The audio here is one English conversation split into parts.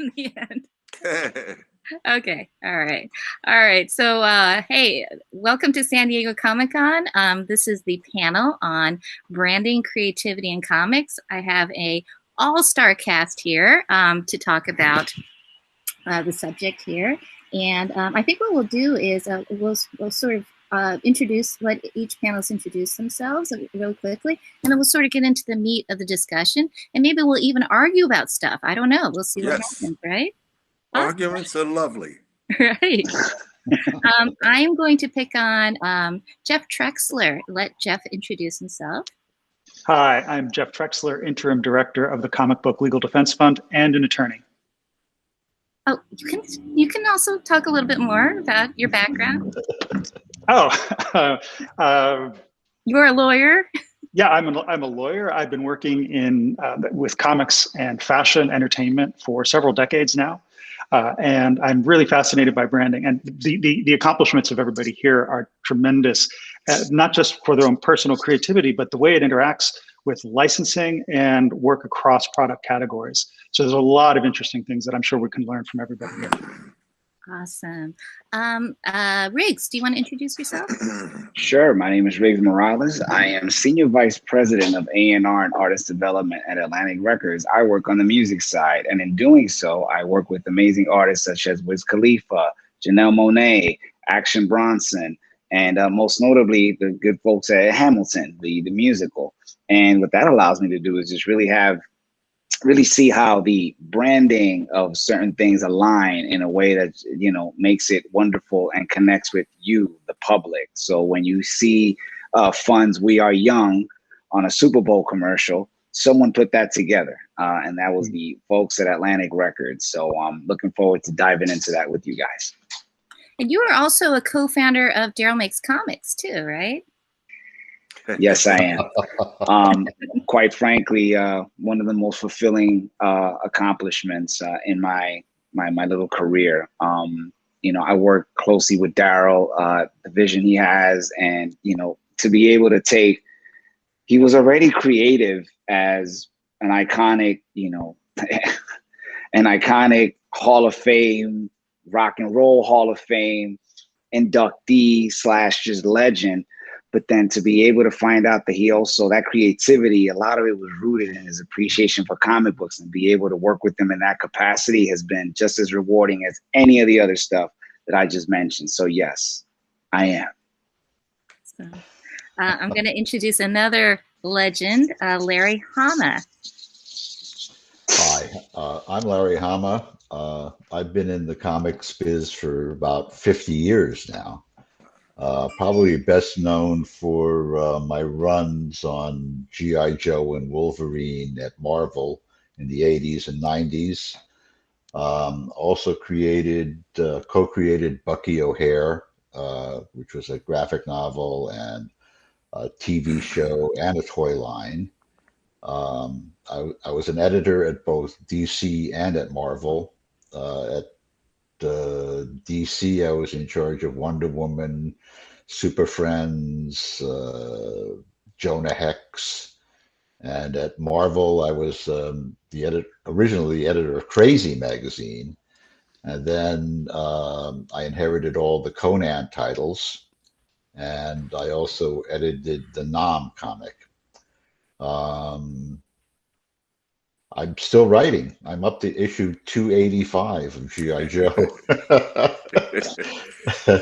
in the end. Okay. All right. All right. So, hey, welcome to San Diego Comic-Con. This is the panel on branding, creativity, and comics. I have a all-star cast here to talk about the subject here. And I think what we'll do is we'll sort of let each panelist introduce themselves real quickly, and then we'll sort of get into the meat of the discussion, and maybe we'll even argue about stuff. I don't know. We'll see what happens, right? Arguments are lovely. Right. I'm going to pick on Jeff Trexler. Let Jeff introduce himself. Hi, I'm Jeff Trexler, Interim Director of the Comic Book Legal Defense Fund and an attorney. Oh, you can also talk a little bit more about your background. Oh, you're a lawyer? Yeah, I'm a lawyer. I've been working with comics and fashion entertainment for several decades now. And I'm really fascinated by branding, and the accomplishments of everybody here are tremendous, not just for their own personal creativity, but the way it interacts with licensing and work across product categories. So there's a lot of interesting things that I'm sure we can learn from everybody here. Awesome. Riggs, do you want to introduce yourself? Sure. My name is Rave Morales. I am Senior Vice President of A&R and Artist Development at Atlantic Records. I work on the music side, and in doing so, I work with amazing artists such as Wiz Khalifa, Janelle Monáe, Action Bronson, and most notably, the good folks at Hamilton, the musical. And what that allows me to do is just really see how the branding of certain things align in a way that, you know, makes it wonderful and connects with you, the public. So when you see funds We Are Young on a Super Bowl commercial, someone put that together, and that was the folks at Atlantic Records. So I'm looking forward to diving into that with you guys. And you are also a co-founder of Darryl Makes Comics too, right? Yes, I am. Quite frankly, one of the most fulfilling accomplishments in my little career. You know, I work closely with Darryl, the vision he has, and, you know, to be able to take, he was already creative as an iconic, you know, an iconic Hall of Fame, Rock and Roll Hall of Fame inductee / just legend. But then to be able to find out that he also, that creativity, a lot of it was rooted in his appreciation for comic books, and be able to work with him in that capacity has been just as rewarding as any of the other stuff that I just mentioned. So yes, I am. So, I'm going to introduce another legend, Larry Hama. Hi, I'm Larry Hama. I've been in the comics biz for about 50 years now. Probably best known for my runs on G.I. Joe and Wolverine at Marvel in the 80s and 90s. Also co-created Bucky O'Hare, which was a graphic novel and a TV show and a toy line. I was an editor at both DC and at Marvel. At DC, I was in charge of Wonder Woman, Super Friends, Jonah Hex, and at Marvel, I was originally the editor of Crazy magazine, and then I inherited all the Conan titles, and I also edited the Nam comic. I'm still writing. I'm up to issue 285 of G.I. Joe.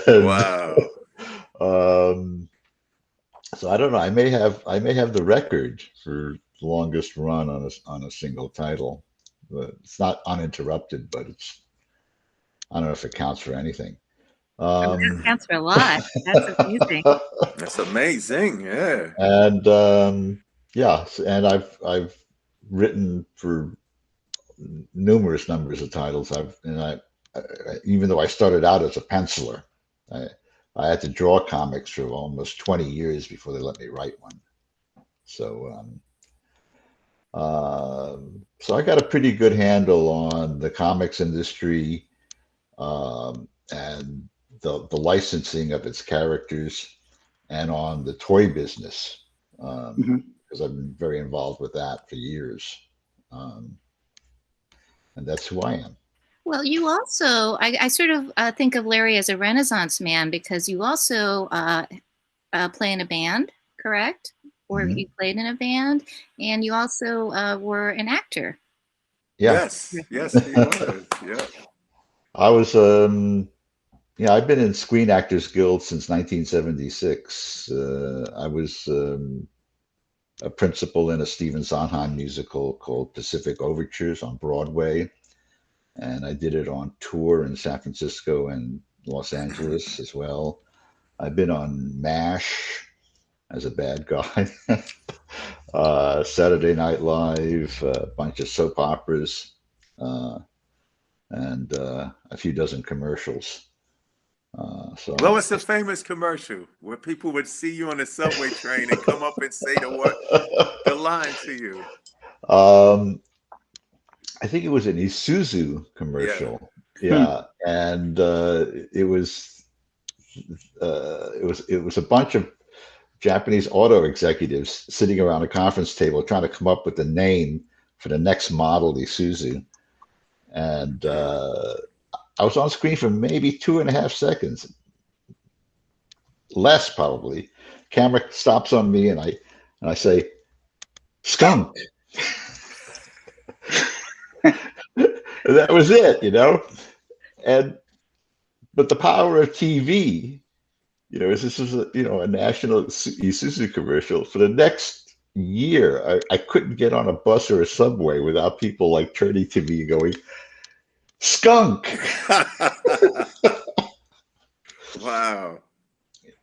Wow. So I don't know. I may have the record for the longest run on a single title. But it's not uninterrupted, but I don't know if it counts for anything. That counts for a lot. That's amazing. That's amazing. Yeah. And yeah, and I've written for numerous numbers of titles. Even though I started out as a penciler, I had to draw comics for almost 20 years before they let me write one. So, so I got a pretty good handle on the comics industry and the licensing of its characters, and on the toy business, because I've been very involved with that for years. And that's who I am. Well, you also, I sort of think of Larry as a Renaissance man because you also play in a band, correct? Or Mhm. you played in a band, and you also were an actor. Yeah, Yes, yes, he was. Yeah. I was. Yeah, I've been in Screen Actors Guild since 1976. I was a principal in a Stephen Sondheim musical called Pacific Overtures on Broadway, and I did it on tour in San Francisco and Los Angeles as well. I've been on MASH as a bad guy, Saturday Night Live, a bunch of soap operas, uh, and a few dozen commercials. So What was the famous commercial where people would see you on the subway train and come up and say the line to you? um, I think it was an Isuzu Yeah. commercial. Hmm. Yeah, and it was a bunch of Japanese auto executives sitting around a conference table trying to come up with the name for the next model Isuzu. And I was on screen for maybe 2.5 seconds, less probably. Camera stops on me, and I say, "Skunk." And that was it, And but the power of TV, is this was a national Isuzu commercial for the next year. I couldn't get on a bus or a subway without people like turning to me and going, "Skunk," Wow.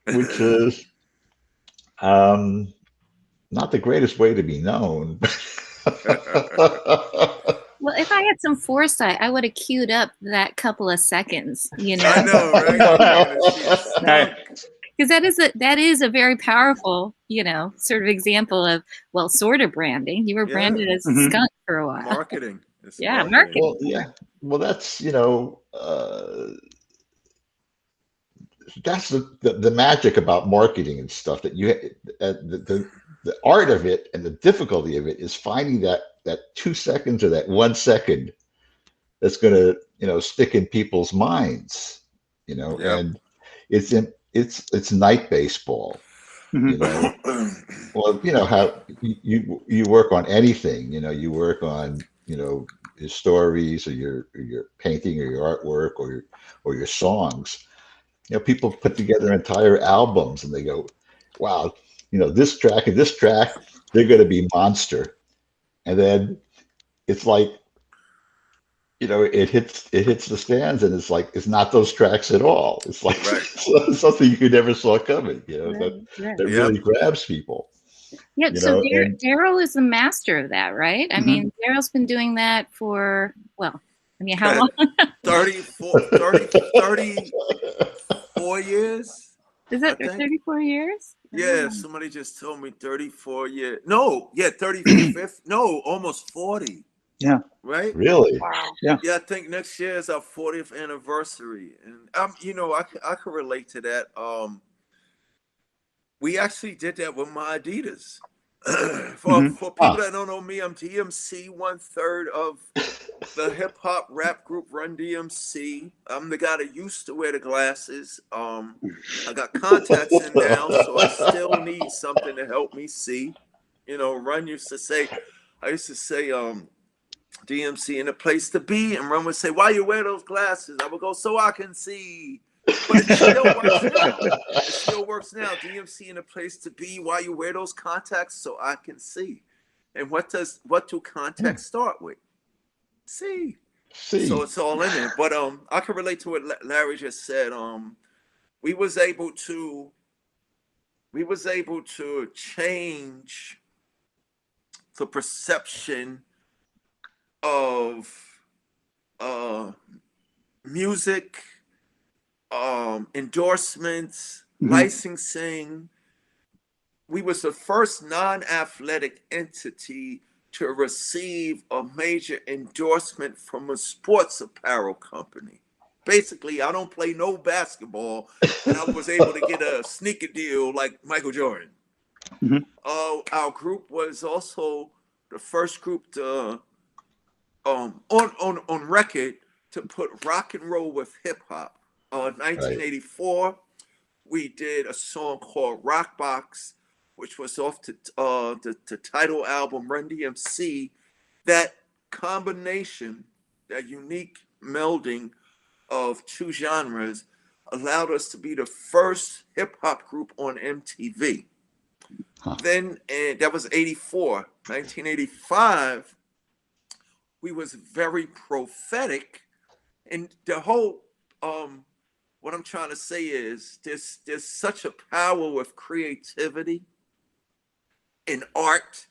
which is not the greatest way to be known. Well, if I had some foresight, I would have queued up that couple of seconds, I know, right? You're gonna see a skunk. because that is a very powerful, sort of example of, well, sort of branding. You were Yeah. branded as a Mhm. skunk for a while. Marketing. It's Yeah, marketing. marketing. Well, yeah. Well, that's the magic about marketing and stuff, that the art of it and the difficulty of it is finding that 2 seconds or that 1 second that's going to stick in people's minds, Yep. and it's night baseball. Well, how you work on anything, you work on your stories or your painting or your artwork or your songs. People put together entire albums and they go, wow, this track and this track, they're going to be monster. And then it's like, it hits the stands and it's like, it's not those tracks at all. It's like Right. something you never saw coming, Right. that really grabs people. Yeah, so And Darryl is the master of that, right? I mean, Darryl's been doing that for, well, I mean, how long? 34 years. Is it 34 years? Yeah, somebody just told me 34 years. No, yeah, 35th. No, almost 40. Yeah. Right? Really? Wow. Yeah. Yeah, I think next year is our 40th anniversary. And I can relate to that. We actually did that with my Adidas. For people that don't know me, I'm DMC, 1/3 of the hip hop rap group Run-DMC. I'm the guy that used to wear the glasses. I got contacts in now, so I still need something to help me see. Run used to say, DMC in a place to be, and Run would say, "Why you wear those glasses?" I would go, "So I can see." But it still works now. It still works now. DMC in a place to be. Why you wear those contacts? So I can see. And what do contacts start with? See. So it's all in there. But I can relate to what Larry just said. We was able to change the perception of music, endorsements, licensing. We was the first non-athletic entity to receive a major endorsement from a sports apparel company. Basically, I don't play no basketball, and I was able to get a sneaker deal like Michael Jordan. Our group was also the first group to on record to put rock and roll with hip hop. 1984, we did a song called Rock Box, which was off the title album Run-DMC. That combination, that unique melding of two genres allowed us to be the first hip hop group on MTV. Then, and that was 84. 1985, we was very prophetic. And the whole, what I'm trying to say is there's such a power with creativity in art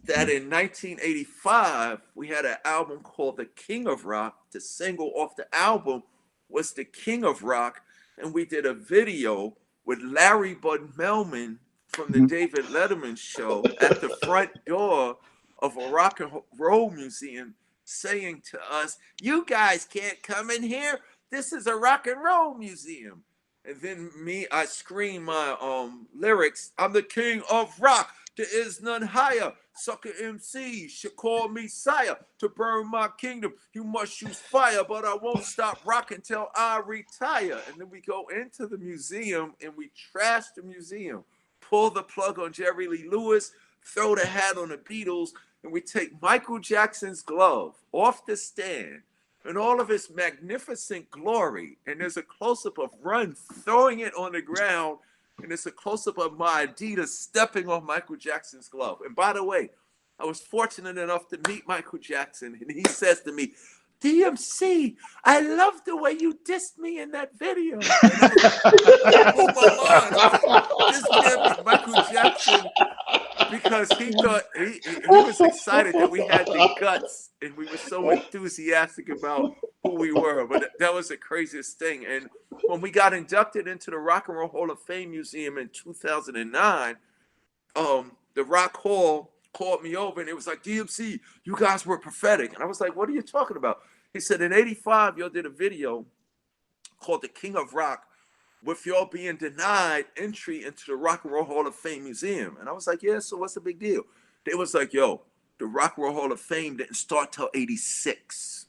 that in 1985, we had an album called The King of Rock. The single off the album was The King of Rock. And we did a video with Larry Bud Melman from the David Letterman show at the front door of a rock and roll museum saying to us, "You guys can't come in here. This is a rock and roll museum." And then I scream my lyrics, "I'm the king of rock. There is none higher. Sucker MC should call me sire. To burn my kingdom, you must use fire. But I won't stop rocking till I retire." And then we go into the museum and we trash the museum, pull the plug on Jerry Lee Lewis, throw the hat on the Beatles, and we take Michael Jackson's glove off the stand in all of its magnificent glory. And there's a close-up of Run throwing it on the ground, and it's a close-up of my Adidas stepping on Michael Jackson's glove. And by the way, I was fortunate enough to meet Michael Jackson, and he says to me, "DMC, I love the way you dissed me in that video." Oh my Lord, this can't be Michael Jackson, because he thought he was excited that we had the guts and we were so enthusiastic about who we were. But that was the craziest thing. And when we got inducted into the Rock and Roll Hall of Fame Museum in 2009, the Rock Hall called me over and it was like, "DMC, you guys were prophetic." And I was like, "What are you talking about?" He said, "In 85, y'all did a video called The King of Rock with y'all being denied entry into the Rock and Roll Hall of Fame Museum." And I was like, "Yeah, so what's the big deal?" They was like, "Yo, the Rock and Roll Hall of Fame didn't start till 86.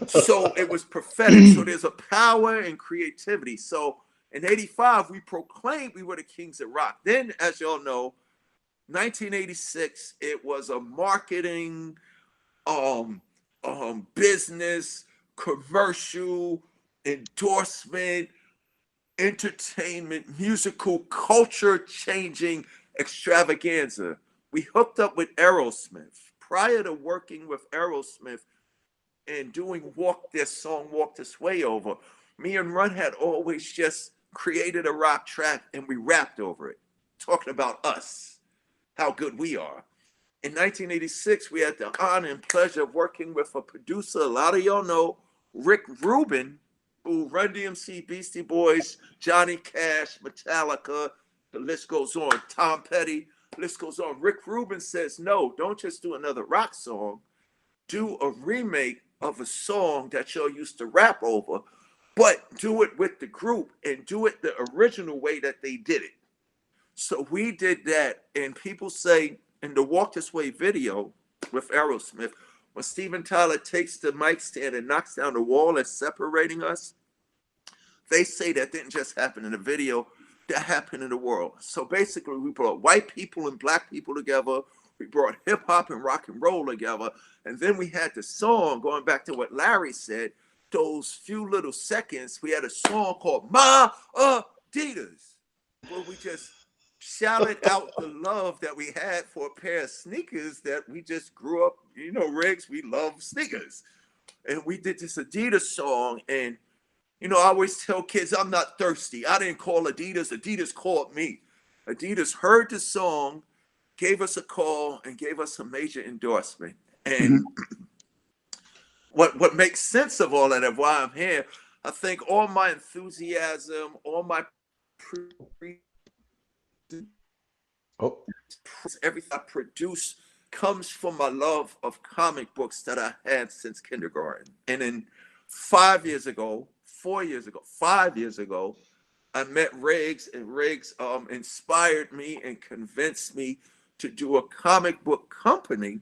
So it was prophetic. So there's a power and creativity. So in 85, we proclaimed we were the kings of rock. Then, as y'all know, 1986, it was a marketing, business, commercial, endorsement, entertainment, musical, culture-changing extravaganza. We hooked up with Aerosmith. Prior to working with Aerosmith and doing Walk This Way Over, me and Run had always just created a rock track and we rapped over it, talking about us, how good we are. In 1986, we had the honor and pleasure of working with a producer, a lot of y'all know, Rick Rubin, who Run-DMC, Beastie Boys, Johnny Cash, Metallica, the list goes on, Tom Petty, list goes on. Rick Rubin says, "No, don't just do another rock song. Do a remake of a song that y'all used to rap over, but do it with the group and do it the original way that they did it." So we did that, and people say in the Walk This Way video with Aerosmith, when Steven Tyler takes the mic stand and knocks down the wall that's separating us, they say that didn't just happen in the video, that happened in the world. So basically, we brought white people and black people together. We brought hip hop and rock and roll together. And then we had the song, going back to what Larry said, those few little seconds, we had a song called My Adidas, where we just shouted out the love that we had for a pair of sneakers that we just grew up, you know, Riggs, we love sneakers. And we did this Adidas song. And, you know, I always tell kids, I'm not thirsty. I didn't call Adidas. Adidas called me. Adidas heard the song, gave us a call, and gave us a major endorsement. And what makes sense of all that and why I'm here, I think all my enthusiasm, all my everything I produce comes from my love of comic books that I had since kindergarten. And then 5 years ago, I met Riggs, and Riggs inspired me and convinced me to do a comic book company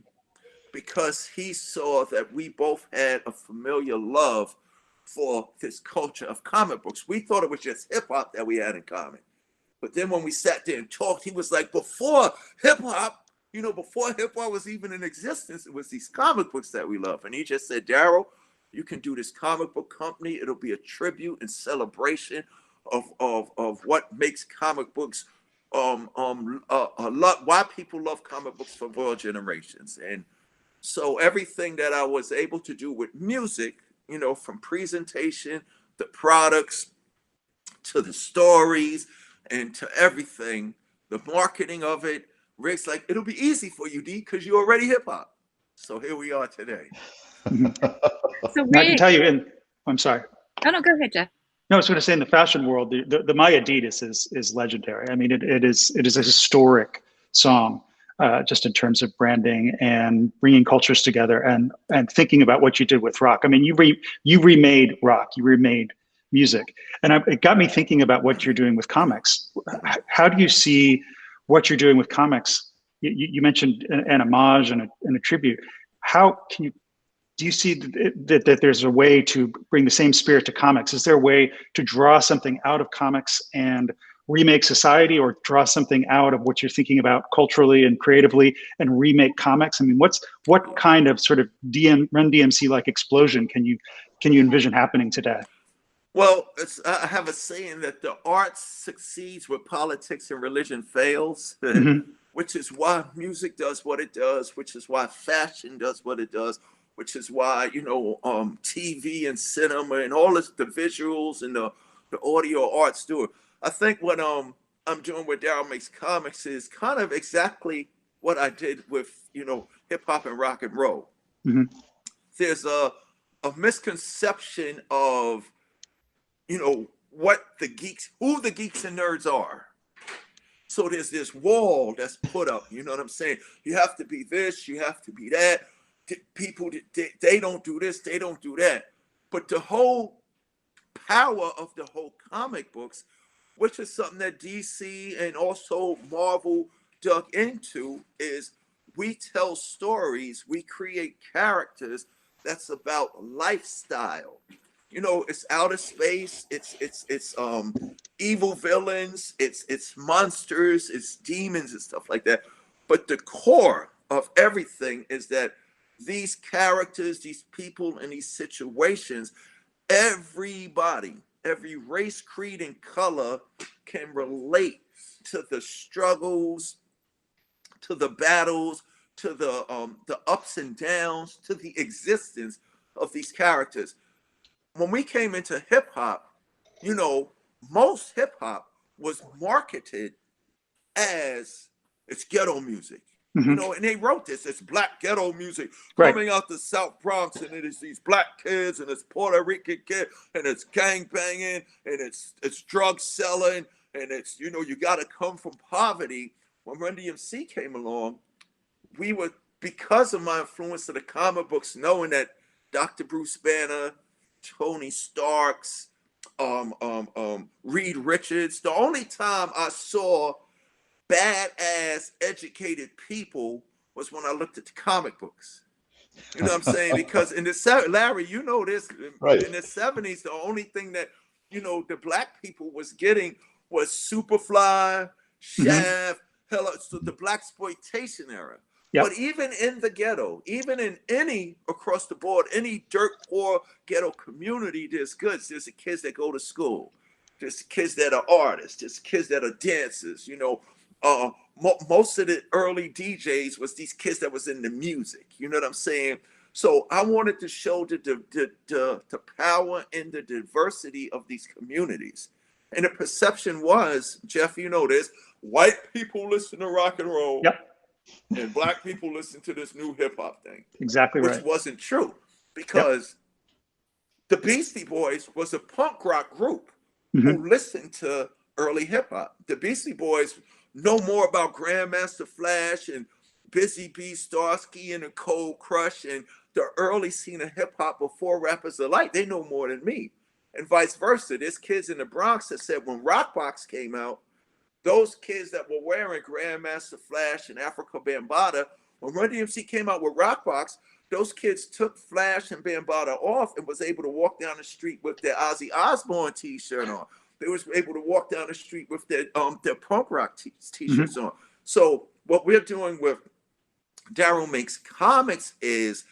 because he saw that we both had a familiar love for this culture of comic books. We thought it was just hip hop that we had in common. But then when we sat there and talked, he was like, before hip hop, before hip hop was even in existence, it was these comic books that we love. And he just said, Darryl, you can do this comic book company. It'll be a tribute and celebration of what makes comic books, why people love comic books for world generations. And so everything that I was able to do with music, from presentation, the products, to the stories, and to everything, the marketing of it, Rick's like, it'll be easy for you, D, because you're already hip hop. So here we are today. So I can tell you, I'm sorry. Oh no, go ahead, Jeff. No, I was going to say in the fashion world, the My Adidas is legendary. I mean, it is a historic song, just in terms of branding and bringing cultures together and thinking about what you did with rock. I mean, you remade rock, you remade music, and it got me thinking about what you're doing with comics. How do you see what you're doing with comics? You mentioned an homage and a tribute. How can you? Do you see that there's a way to bring the same spirit to comics? Is there a way to draw something out of comics and remake society, or draw something out of what you're thinking about culturally and creatively and remake comics? I mean, what kind of sort of Run-DMC like explosion can you envision happening today? Well, I have a saying that the arts succeeds where politics and religion fails, which is why music does what it does, which is why fashion does what it does, which is why, TV and cinema and all this, the visuals and the audio arts do it. I think what I'm doing with Darryl Makes Comics is kind of exactly what I did with, hip hop and rock and roll. There's a misconception of, who the geeks and nerds are. So there's this wall that's put up, you know what I'm saying? You have to be this, you have to be that. People, they don't do this, they don't do that. But the whole power of the whole comic books, which is something that DC and also Marvel dug into, is we tell stories, we create characters that's about lifestyle. It's outer space, it's evil villains, it's monsters, it's demons and stuff like that. But the core of everything is that these characters, these people, and these situations, everybody, every race, creed, and color can relate to the struggles, to the battles, to the ups and downs, to the existence of these characters. When we came into hip hop, most hip hop was marketed as it's ghetto music. And they wrote this, it's black ghetto music coming out the South Bronx, and it is these black kids, and it's Puerto Rican kid, and it's gang banging, and it's drug selling, and it's, you got to come from poverty. When Run-DMC came along, we were, because of my influence of the comic books, knowing that Dr. Bruce Banner, Tony Starks, Reed Richards, the only time I saw badass educated people was when I looked at the comic books. You know what I'm saying? Because in the Larry, this, right, in the 70s, the only thing that the black people was getting was Superfly, Shaft, so the blaxploitation era. But even in the ghetto, even in any across the board, any dirt poor ghetto community, there's goods. There's the kids that go to school. There's the kids that are artists. There's kids that are dancers. Most of the early DJs was these kids that was in the music. You know what I'm saying? So I wanted to show the power and the diversity of these communities. And the perception was, Jeff, this, white people listen to rock and roll. And black people listen to this new hip hop thing. Exactly right. Which wasn't true, because the Beastie Boys was a punk rock group who listened to early hip hop. The Beastie Boys know more about Grandmaster Flash and Busy Bee, Starsky and the Cold Crush and the early scene of hip hop before rappers alike. They know more than me, and vice versa. There's kids in the Bronx that said when Rockbox came out, those kids that were wearing Grandmaster Flash and Africa Bambaataa When Run-DMC came out with Rockbox, those kids took Flash and Bambaataa off and was able to walk down the street with their Ozzy Osbourne t-shirt on. They was able to walk down the street with their punk rock t-shirts on. So what we're doing with Darryl Makes Comics is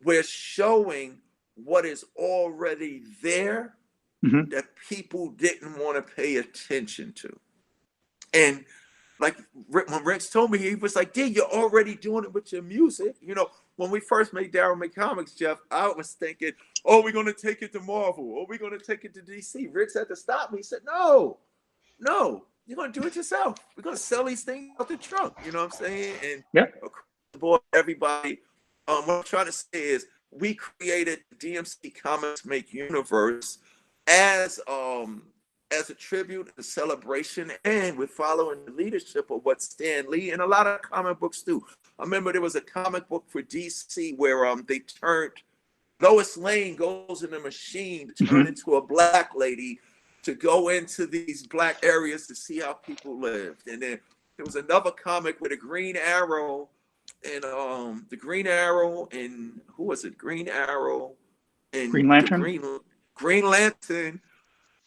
we're showing what is already there that people didn't want to pay attention to. And like when Rex told me, he was like, "Dude, you're already doing it with your music." You know, when we first made Darryl Make Comics, Jeff, I was thinking, "Oh, we're gonna take it to Marvel. Oh, we're gonna take it to DC." Rex had to stop me. He said, "No, you're gonna do it yourself. We're gonna sell these things out the trunk." You know what I'm saying? And across the board, everybody. What I'm trying to say is, we created DMC Comics Make Universe as a tribute, a celebration, and we're following the leadership of what Stan Lee and a lot of comic books do. I remember there was a comic book for DC where they turned Lois Lane goes in a machine to turn into a black lady to go into these black areas to see how people lived. And then there was another comic with a Green Arrow and who was it? Green Arrow and Green Lantern. Green Lantern.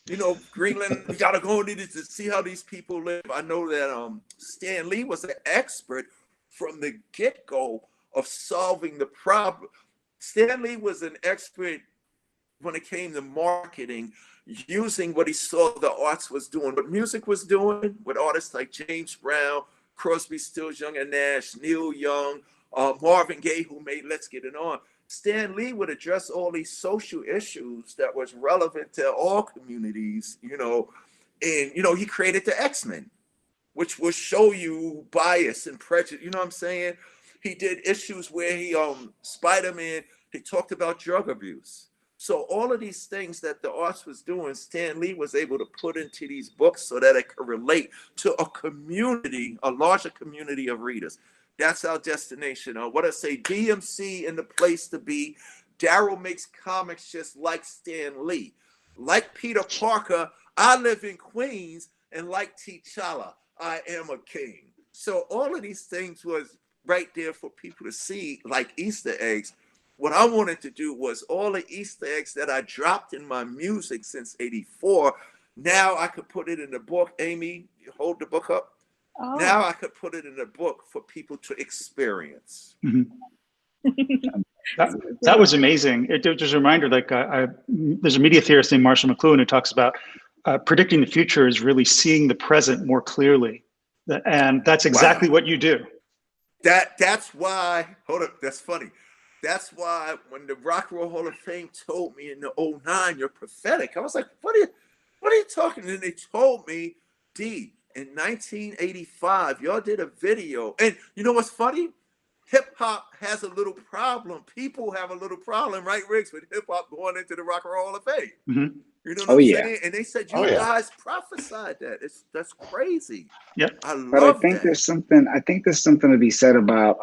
You know, Greenland, we gotta go in to see how these people live. I know that Stan Lee was an expert from the get-go of solving the problem. Stan Lee was an expert when it came to marketing, using what he saw the arts was doing, what music was doing with artists like James Brown, Crosby, Stills, Young and Nash, Neil Young, Marvin Gaye, who made Let's Get It On. Stan Lee would address all these social issues that was relevant to all communities, you know, and, you know, he created the X-Men, which will show you bias and prejudice, you know what I'm saying? He did issues where he, Spider-Man, he talked about drug abuse. So all of these things that the arts was doing, Stan Lee was able to put into these books so that it could relate to a community, a larger community of readers. That's our destination. What I say, DMC in the place to be. Darryl Makes Comics just like Stan Lee. Like Peter Parker, I live in Queens, and like T'Challa, I am a king. So all of these things was right there for people to see, like Easter eggs. What I wanted to do was all the Easter eggs that I dropped in my music since '84, now I could put it in the book. Amy, you hold the book up. Oh. Now I could put it in a book for people to experience. That was amazing. Just a reminder, like there's a media theorist named Marshall McLuhan who talks about predicting the future is really seeing the present more clearly. And that's exactly what you do. That's why, hold up, that's funny. That's why when the Rock and Roll Hall of Fame told me in the '09, you're prophetic, I was like, what are you talking? And they told me, D, in 1985, y'all did a video. And you know what's funny? Hip hop has a little problem. People have a little problem, right, Riggs, with hip hop going into the Rock and Roll Hall of Fame. You know what I'm saying? And they said, you guys prophesied that. That's crazy. Yeah. I love but I think there's something to be said about,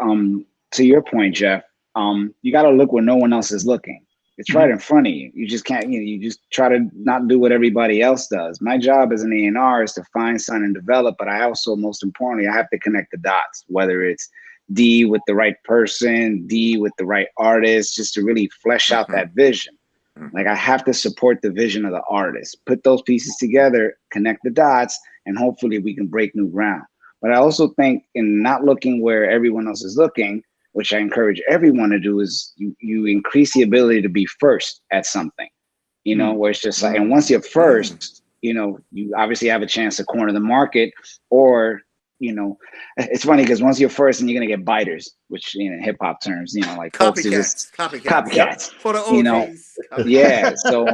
to your point, Jeff, you got to look where no one else is looking. It's right in front of you. You just can't, you just try to not do what everybody else does. My job as an A&R is to find, sign, and develop, but I also, most importantly, I have to connect the dots, whether it's D with the right person, D with the right artist, just to really flesh out that vision. Like I have to support the vision of the artist, put those pieces together, connect the dots, and hopefully we can break new ground. But I also think in not looking where everyone else is looking, which I encourage everyone to do, is you increase the ability to be first at something, you know, where it's just like, and once you're first, you know, you obviously have a chance to corner the market, or, you know, it's funny because once you're first and you're going to get biters, which, you know, hip hop terms, you know, like copycats, for the OGs. You know, yeah. So,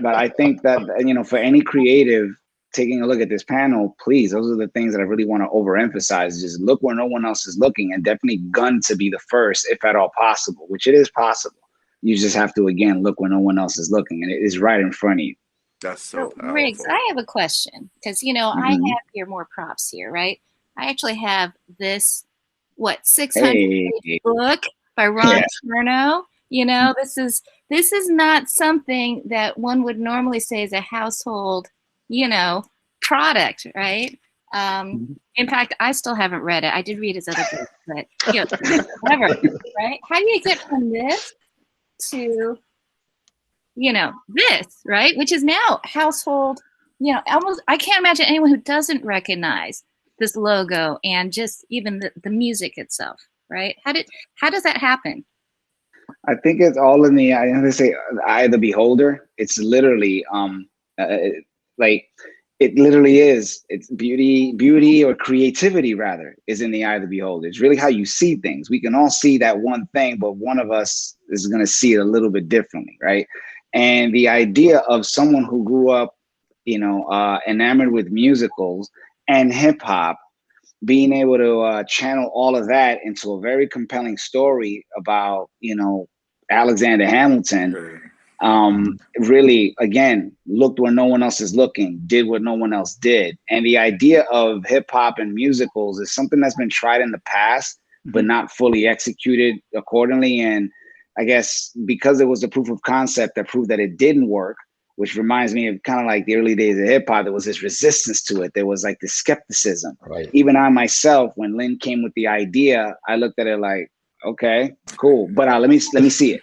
but I think that, you know, for any creative taking a look at this panel, please, those are the things that I really want to overemphasize. Just look where no one else is looking, and definitely gun to be the first, if at all possible, which it is possible. You just have to, again, look where no one else is looking, and it is right in front of you. That's so powerful. Riggs, I have a question, because, you know, I have here more props here, right? I actually have this, 600-page book by Ron Chernow. You know, this is not something that one would normally say is a household, you know, product, right? In fact, I still haven't read it. I did read his other books, but whatever, right? How do you get from this to, this, right? Which is now household, almost, I can't imagine anyone who doesn't recognize this logo and just even the music itself, right? How does that happen? I think it's all in the eye of the beholder. It's literally it literally is. It's beauty or creativity rather is in the eye of the beholder. It's really how you see things. We can all see that one thing, but one of us is going to see it a little bit differently, right? And the idea of someone who grew up, enamored with musicals and hip hop, being able to channel all of that into a very compelling story about, Alexander Hamilton, really, again, looked where no one else is looking, did what no one else did. And the idea of hip hop and musicals is something that's been tried in the past, but not fully executed accordingly. And I guess because it was a proof of concept that proved that it didn't work, which reminds me of kind of like the early days of hip hop, there was this resistance to it. There was like this skepticism. Right. Even I myself, when Lynn came with the idea, I looked at it like, okay, cool. But let me see it.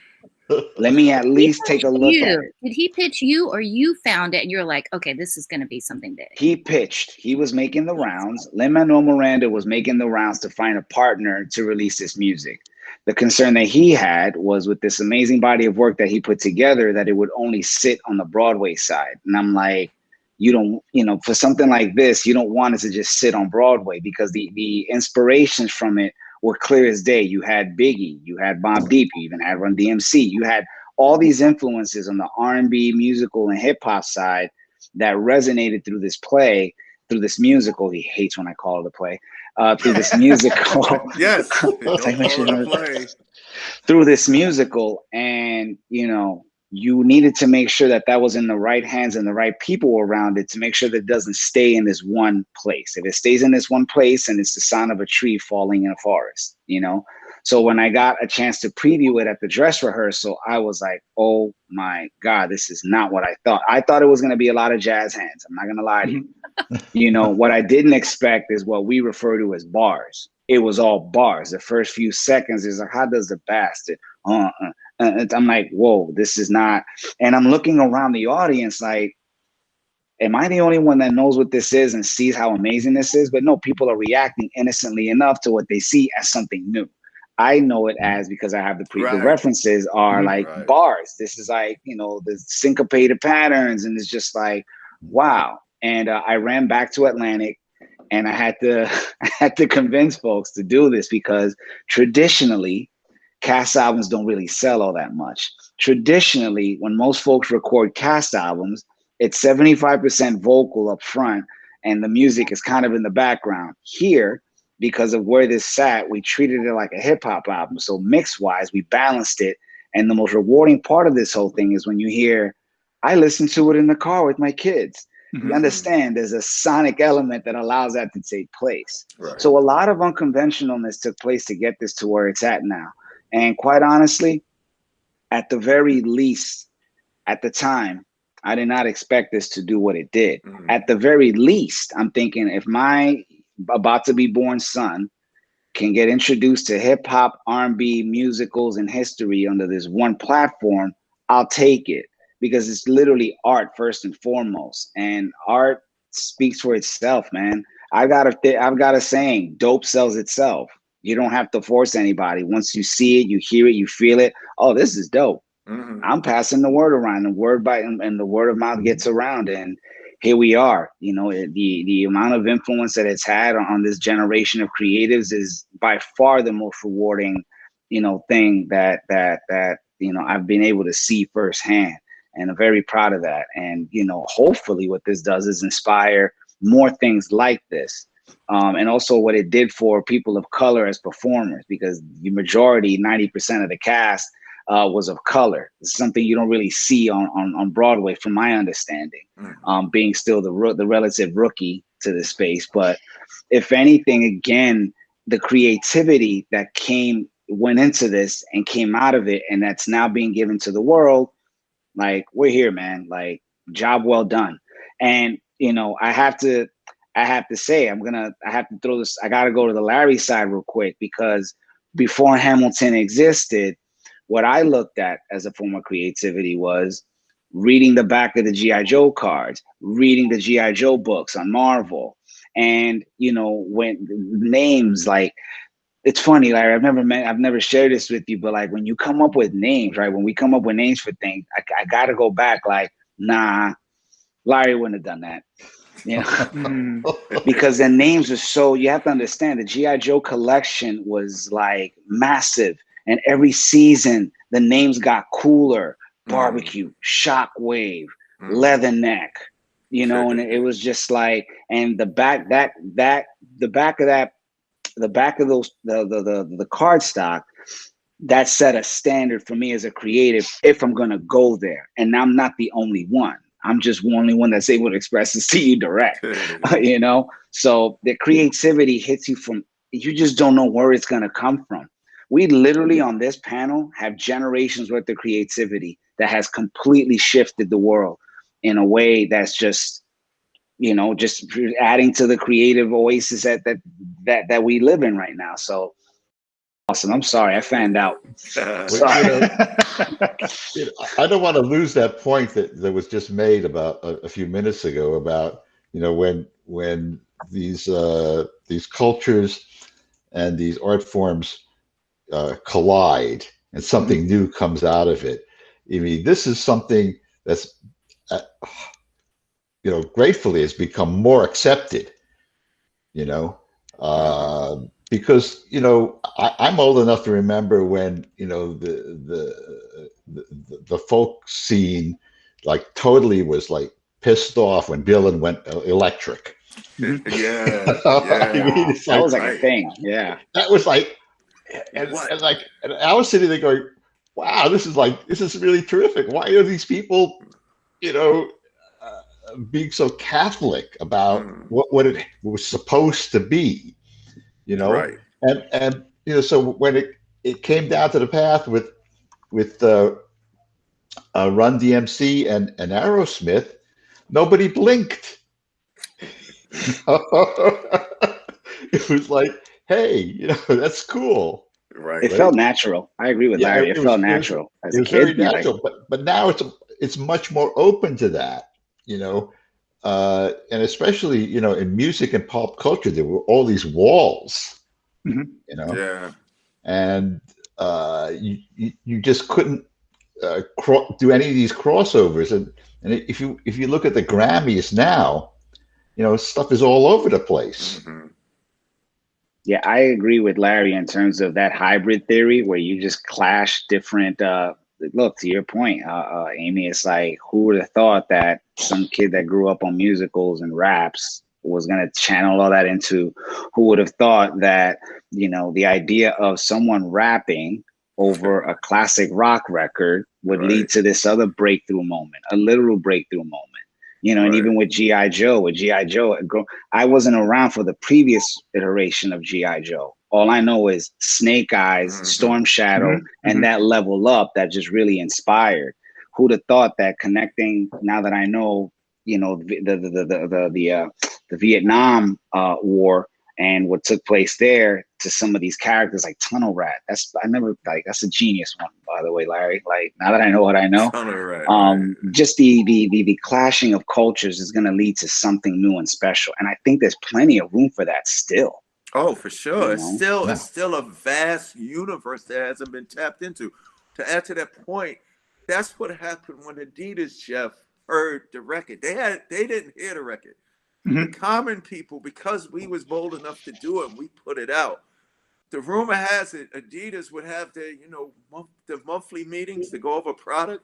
Let me at least take a look at it. Did he pitch you, or you found it and you're like, okay, this is going to be something big? He pitched. He was making the rounds. Lin-Manuel Miranda was making the rounds to find a partner to release this music. The concern that he had was with this amazing body of work that he put together, that it would only sit on the Broadway side. And I'm like, you don't, for something like this, you don't want it to just sit on Broadway, because the inspirations from it were clear as day. You had Biggie, you had Bob Deep, you even had Run-DMC. You had all these influences on the R&B, musical, and hip hop side that resonated through this play, through this musical. He hates when I call it a play. Through this musical. Yes. Don't call it a play. Through this musical, and you needed to make sure that that was in the right hands and the right people around it to make sure that it doesn't stay in this one place. If it stays in this one place, and it's the sound of a tree falling in a forest, So when I got a chance to preview it at the dress rehearsal, I was like, oh my God, this is not what I thought. I thought it was going to be a lot of jazz hands. I'm not going to lie to you. What I didn't expect is what we refer to as bars. It was all bars. The first few seconds is like, how does the bastard? I'm like, whoa, this is not. And I'm looking around the audience like, am I the only one that knows what this is and sees how amazing this is? But no, people are reacting innocently enough to what they see as something new. I know it as, because I have the references are like bars. This is like, the syncopated patterns. And it's just like, wow. And I ran back to Atlantic, and I had to convince folks to do this, because traditionally, cast albums don't really sell all that much. Traditionally, when most folks record cast albums, it's 75% vocal up front, and the music is kind of in the background. Here, because of where this sat, we treated it like a hip hop album. So mix-wise, we balanced it. And the most rewarding part of this whole thing is when you hear, I listen to it in the car with my kids. You understand there's a sonic element that allows that to take place. Right. So a lot of unconventionalness took place to get this to where it's at now. And quite honestly, at the very least, at the time, I did not expect this to do what it did. At the very least, I'm thinking, if my about to be born son can get introduced to hip hop, R&B, musicals, and history under this one platform, I'll take it. Because it's literally art first and foremost, and art speaks for itself, man. I've got a saying: dope sells itself. You don't have to force anybody. Once you see it, you hear it, you feel it. Oh, this is dope. I'm passing the word around, and the word of mouth gets around, and here we are. The amount of influence that it's had on this generation of creatives is by far the most rewarding, thing that I've been able to see firsthand. And I'm very proud of that. And, hopefully what this does is inspire more things like this. And also what it did for people of color as performers, because the majority, 90% of the cast was of color. It's something you don't really see on Broadway, from my understanding, being still the relative rookie to the space. But if anything, again, the creativity that went into this and came out of it, and that's now being given to the world, like, we're here, man. Like, job well done. And, I have to I have to say, I have to throw this. I got to go to the Larry side real quick, because before Hamilton existed, what I looked at as a form of creativity was reading the back of the G.I. Joe cards, reading the G.I. Joe books on Marvel. And, you know, when names like, it's funny, Larry, I've never shared this with you, but like when you come up with names, right? When we come up with names for things, I got to go back like, nah, Larry wouldn't have done that. You know, because the names are so, you have to understand the G.I. Joe collection was like massive. And every season, the names got cooler. Barbecue, Shockwave, Leatherneck, you know, and it was just like, and the back of those, the card stock, that set a standard for me as a creative if I'm going to go there. And I'm not the only one. I'm just the only one that's able to express this to you direct, you know? So the creativity hits you from, you just don't know where it's going to come from. We literally on this panel have generations worth of creativity that has completely shifted the world in a way that's just, you know, just adding to the creative oasis that we live in right now. So awesome. I'm sorry, I fanned out. Sorry. You know, I don't want to lose that point that was just made about a few minutes ago about, you know, when these cultures and these art forms collide and something new comes out of it. I mean, this is something that's, you know, gratefully has become more accepted, you know, because, you know, I'm old enough to remember when, you know, the folk scene like totally was like pissed off when Dylan went electric. Yeah. I mean, it's that was like a thing. Yeah. That was like, and I was sitting there going, wow, this is really terrific. Why are these people, you know, being so Catholic about what it was supposed to be, you know? Right. And you know, so when it came down to the path with Run-DMC and Aerosmith, nobody blinked. It was like, hey, you know, that's cool. Right. It felt natural. I agree with Larry. It felt natural. It was very natural, but now it's much more open to that, you know, and especially, you know, in music and pop culture, there were all these walls, you know, and you just couldn't do any of these crossovers. And if you look at the Grammys now, you know, stuff is all over the place. Yeah, I agree with Larry in terms of that hybrid theory where you just clash different. Look, to your point, Amy, it's like, who would have thought that some kid that grew up on musicals and raps was going to channel all that into, who would have thought that, you know, the idea of someone rapping over a classic rock record would lead to this other breakthrough moment, a literal breakthrough moment. You know, and even with G.I. Joe, I wasn't around for the previous iteration of G.I. Joe. All I know is Snake Eyes, Storm Shadow, and that level up that just really inspired. Who'd have thought that connecting, now that I know, you know, the Vietnam War and what took place there, to some of these characters like Tunnel Rat. That's a genius one, by the way, Larry. Like, now that I know what I know, just the clashing of cultures is going to lead to something new and special. And I think there's plenty of room for that still. Oh, for sure. You know? It's still a vast universe that hasn't been tapped into. To add to that point, that's what happened when Adidas, Jeff, heard the record. They didn't hear the record. The common people, because we was bold enough to do it, we put it out. The rumor has it Adidas would have their, you know, the monthly meetings to go over product.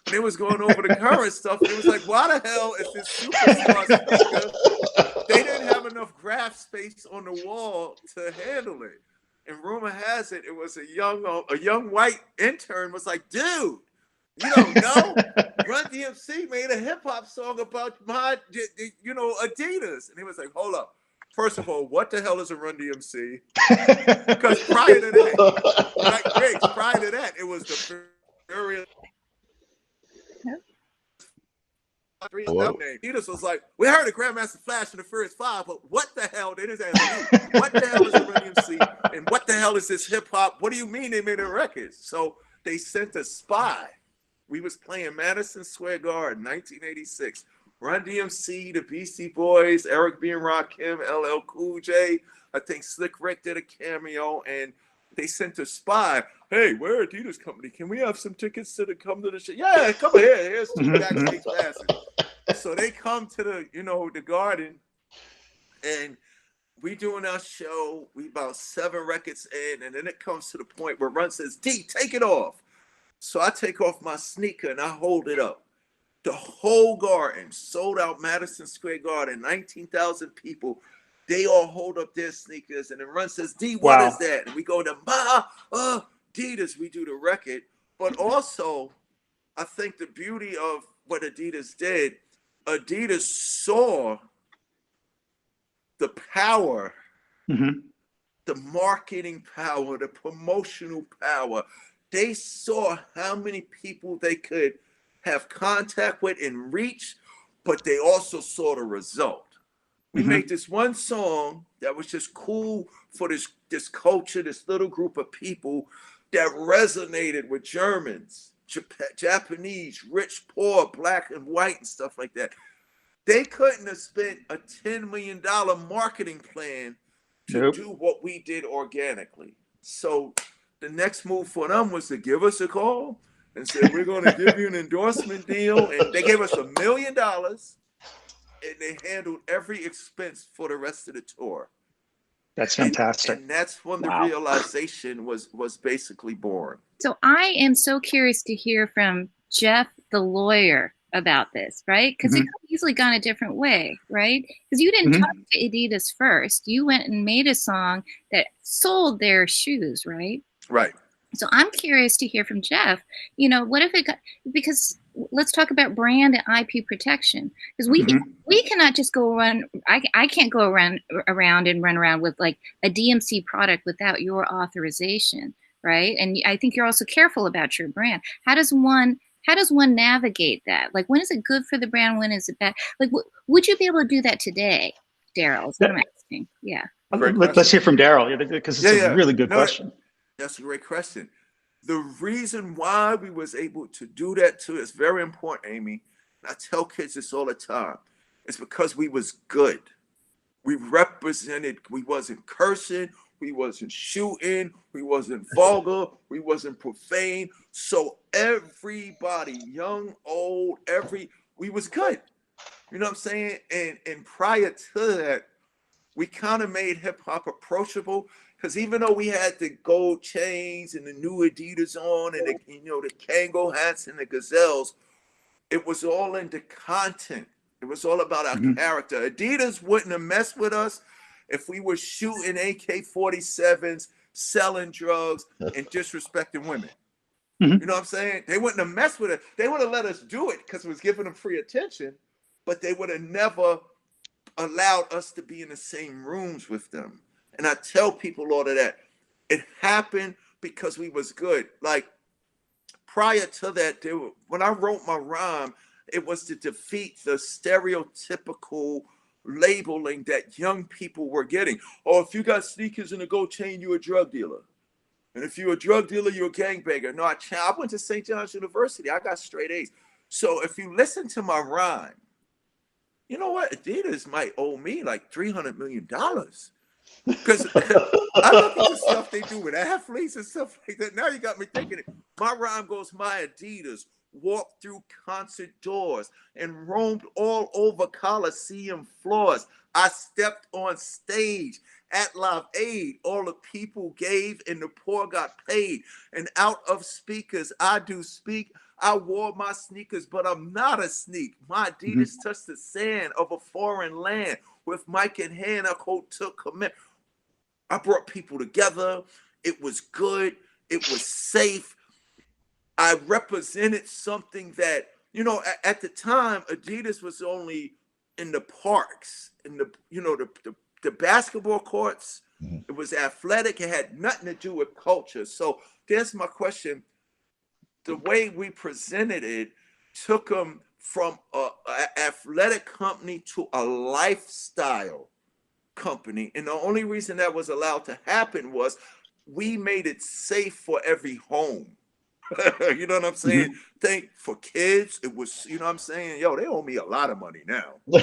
And it was going over the current stuff. And it was like, why the hell is this superstar speaker? They didn't have enough graph space on the wall to handle it. And rumor has it, it was a young white intern was like, dude, you don't know? Run-DMC made a hip hop song about my, you know, Adidas. And he was like, hold up. First of all, what the hell is a Run-DMC? Because prior to that, like Riggs, prior to that, it was the furious Adidas was like, we heard of Grandmaster Flash in the first 5, but what the hell? They didn't say, what the hell is a Run-DMC? And what the hell is this hip hop? What do you mean they made a record? So they sent a spy. We was playing Madison Square Garden, 1986. Run-DMC, the Beastie Boys, Eric B. and Rakim, LL Cool J. I think Slick Rick did a cameo, and they sent a spy. Hey, we're Adidas company. Can we have some tickets to come to the show? Yeah, come here. Here's 2 backstage passes. So they come to the, the garden, and we doing our show. We about 7 records in, and then it comes to the point where Run says, D, take it off. So I take off my sneaker and I hold it up. The whole garden, sold out Madison Square Garden, 19,000 people. They all hold up their sneakers, and then Run says, D, what is that? And we go to Adidas. We do the record. But also, I think the beauty of what Adidas did, Adidas saw the power, the marketing power, the promotional power. They saw how many people they could have contact with and reach, but they also saw the result. We made this one song that was just cool for this culture, this little group of people that resonated with Germans, Japanese, rich, poor, black and white and stuff like that. They couldn't have spent a $10 million marketing plan to do what we did organically. So the next move for them was to give us a call and say, we're going to give you an endorsement deal. And they gave us $1 million. And they handled every expense for the rest of the tour. That's fantastic. And that's when the realization was basically born. So I am so curious to hear from Jeff, the lawyer, about this, right? Because it could have easily gone a different way, right? Because you didn't talk to Adidas first. You went and made a song that sold their shoes, right? Right. So I'm curious to hear from Jeff, what if it got, because let's talk about brand and IP protection, because we cannot just go run. I can't go around and run around with like a DMC product without your authorization, right? And I think you're also careful about your brand. How does one navigate that? Like, when is it good for the brand? When is it bad? Like, would you be able to do that today, Darryl? Is what I'm asking. Yeah. Let's hear from Darryl, because it's a really good question. That's a great question. The reason why we was able to do that too is very important, Amy. I tell kids this all the time. It's because we was good. We represented, we wasn't cursing, we wasn't shooting, we wasn't vulgar, we wasn't profane. So everybody, young, old, we was good. You know what I'm saying? And prior to that, we kind of made hip hop approachable. Because even though we had the gold chains and the new Adidas on and the Kango hats and the gazelles, it was all in the content. It was all about our character. Adidas wouldn't have messed with us if we were shooting AK-47s, selling drugs, and disrespecting women. You know what I'm saying? They wouldn't have messed with it. They would have let us do it because it was giving them free attention, but they would have never allowed us to be in the same rooms with them. And I tell people all of that. It happened because we was good. Like, prior to that, when I wrote my rhyme, it was to defeat the stereotypical labeling that young people were getting. Oh, if you got sneakers and a gold chain, you're a drug dealer. And if you're a drug dealer, you're a gangbanger. No, I went to St. John's University. I got straight A's. So if you listen to my rhyme, you know what? Adidas might owe me like $300 million. Because I look at the stuff they do with athletes and stuff like that. Now you got me thinking it. My rhyme goes, my Adidas walked through concert doors and roamed all over Coliseum floors. I stepped on stage at Live Aid. All the people gave and the poor got paid. And out of speakers, I do speak. I wore my sneakers, but I'm not a sneak. My Adidas touched the sand of a foreign land. With mic in hand, I took command. I brought people together. It was good. It was safe. I represented something that, at the time, Adidas was only in the parks, in the basketball courts. It was athletic. It had nothing to do with culture. So there's my question. The way we presented it took them from an athletic company to a lifestyle company. And the only reason that was allowed to happen was we made it safe for every home. You know what I'm saying? Think for kids, it was, you know what I'm saying? Yo, they owe me a lot of money now. I'm